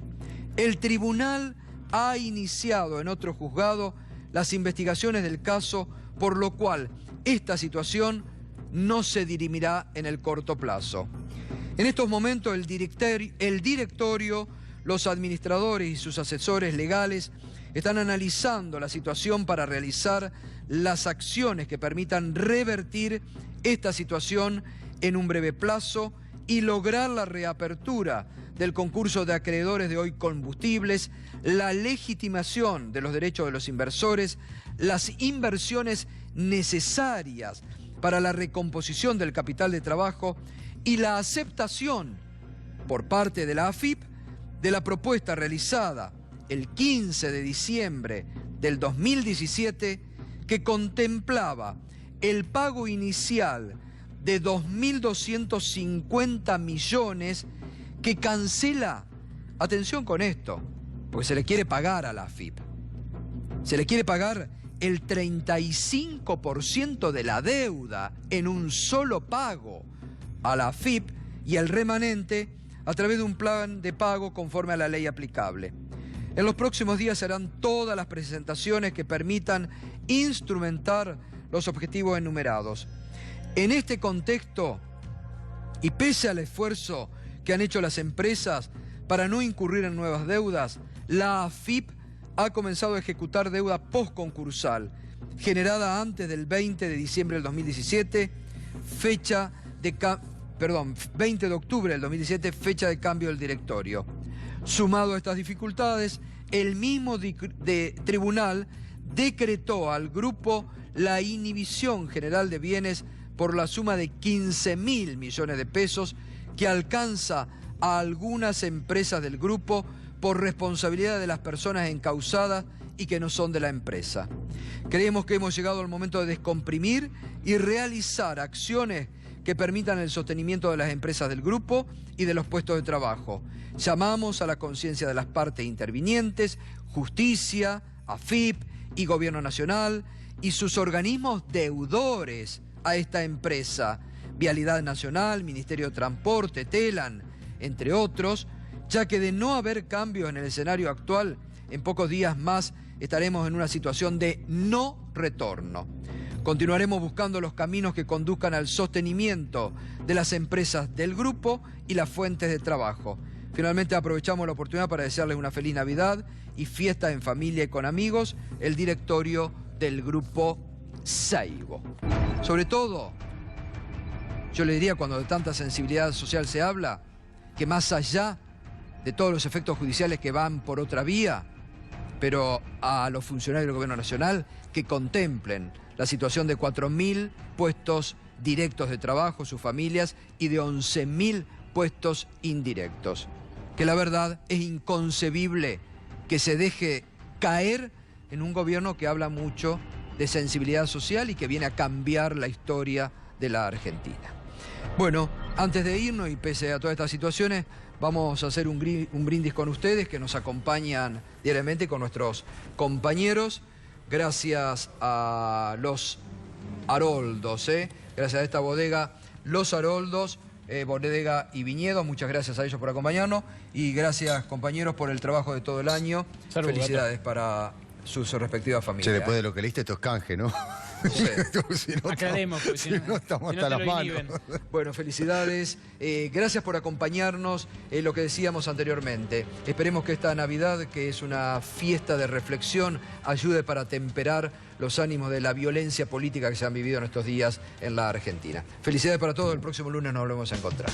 El tribunal ha iniciado en otro juzgado las investigaciones del caso, por lo cual esta situación no se dirimirá en el corto plazo. En estos momentos el directorio, los administradores y sus asesores legales están analizando la situación para realizar las acciones que permitan revertir esta situación en un breve plazo y lograr la reapertura del concurso de acreedores de Hoy Combustibles, la legitimación de los derechos de los inversores, las inversiones necesarias para la recomposición del capital de trabajo y la aceptación por parte de la AFIP de la propuesta realizada el 15 de diciembre del 2017 que contemplaba el pago inicial de 2.250 millones que cancela, atención con esto, porque se le quiere pagar a la AFIP, se le quiere pagar el 35% de la deuda en un solo pago a la AFIP y el remanente a través de un plan de pago conforme a la ley aplicable. En los próximos días se harán todas las presentaciones que permitan instrumentar los objetivos enumerados. En este contexto, y pese al esfuerzo que han hecho las empresas para no incurrir en nuevas deudas, la AFIP ha comenzado a ejecutar deuda postconcursal generada antes del 20 de diciembre del 2017, 20 de octubre del 2017, fecha de cambio del directorio. Sumado a estas dificultades, el mismo tribunal decretó al grupo la inhibición general de bienes por la suma de 15.000 millones de pesos que alcanza a algunas empresas del grupo por responsabilidad de las personas encausadas y que no son de la empresa. Creemos que hemos llegado al momento de descomprimir y realizar acciones que permitan el sostenimiento de las empresas del grupo y de los puestos de trabajo. Llamamos a la conciencia de las partes intervinientes, Justicia, AFIP y Gobierno Nacional y sus organismos deudores a esta empresa, Vialidad Nacional, Ministerio de Transporte, TELAN, entre otros, ya que de no haber cambios en el escenario actual, en pocos días más estaremos en una situación de no retorno. Continuaremos buscando los caminos que conduzcan al sostenimiento de las empresas del grupo y las fuentes de trabajo. Finalmente aprovechamos la oportunidad para desearles una feliz Navidad y fiesta en familia y con amigos, el directorio del Grupo Seibo. Sobre todo, yo le diría, cuando de tanta sensibilidad social se habla, que más allá de todos los efectos judiciales que van por otra vía, pero a los funcionarios del Gobierno Nacional que contemplen la situación de 4.000 puestos directos de trabajo, sus familias, y de 11.000 puestos indirectos. Que la verdad es inconcebible que se deje caer en un gobierno que habla mucho de sensibilidad social y que viene a cambiar la historia de la Argentina. Bueno, antes de irnos y pese a todas estas situaciones, vamos a hacer un brindis con ustedes que nos acompañan diariamente, con nuestros compañeros. Gracias a los Haroldos, gracias a esta bodega Los Haroldos, bodega y viñedo. Muchas gracias a ellos por acompañarnos y gracias, compañeros, por el trabajo de todo el año. Salud, felicidades para sus respectivas familias. Che, después de lo que leíste, esto es canje, ¿no? Sí. Si no, Aclaremos, porque si no estamos hasta las manos. Bueno, felicidades. Gracias por acompañarnos en lo que decíamos anteriormente. Esperemos que esta Navidad, que es una fiesta de reflexión, ayude para temperar los ánimos de la violencia política que se han vivido en estos días en la Argentina. Felicidades para todos. El próximo lunes nos volvemos a encontrar.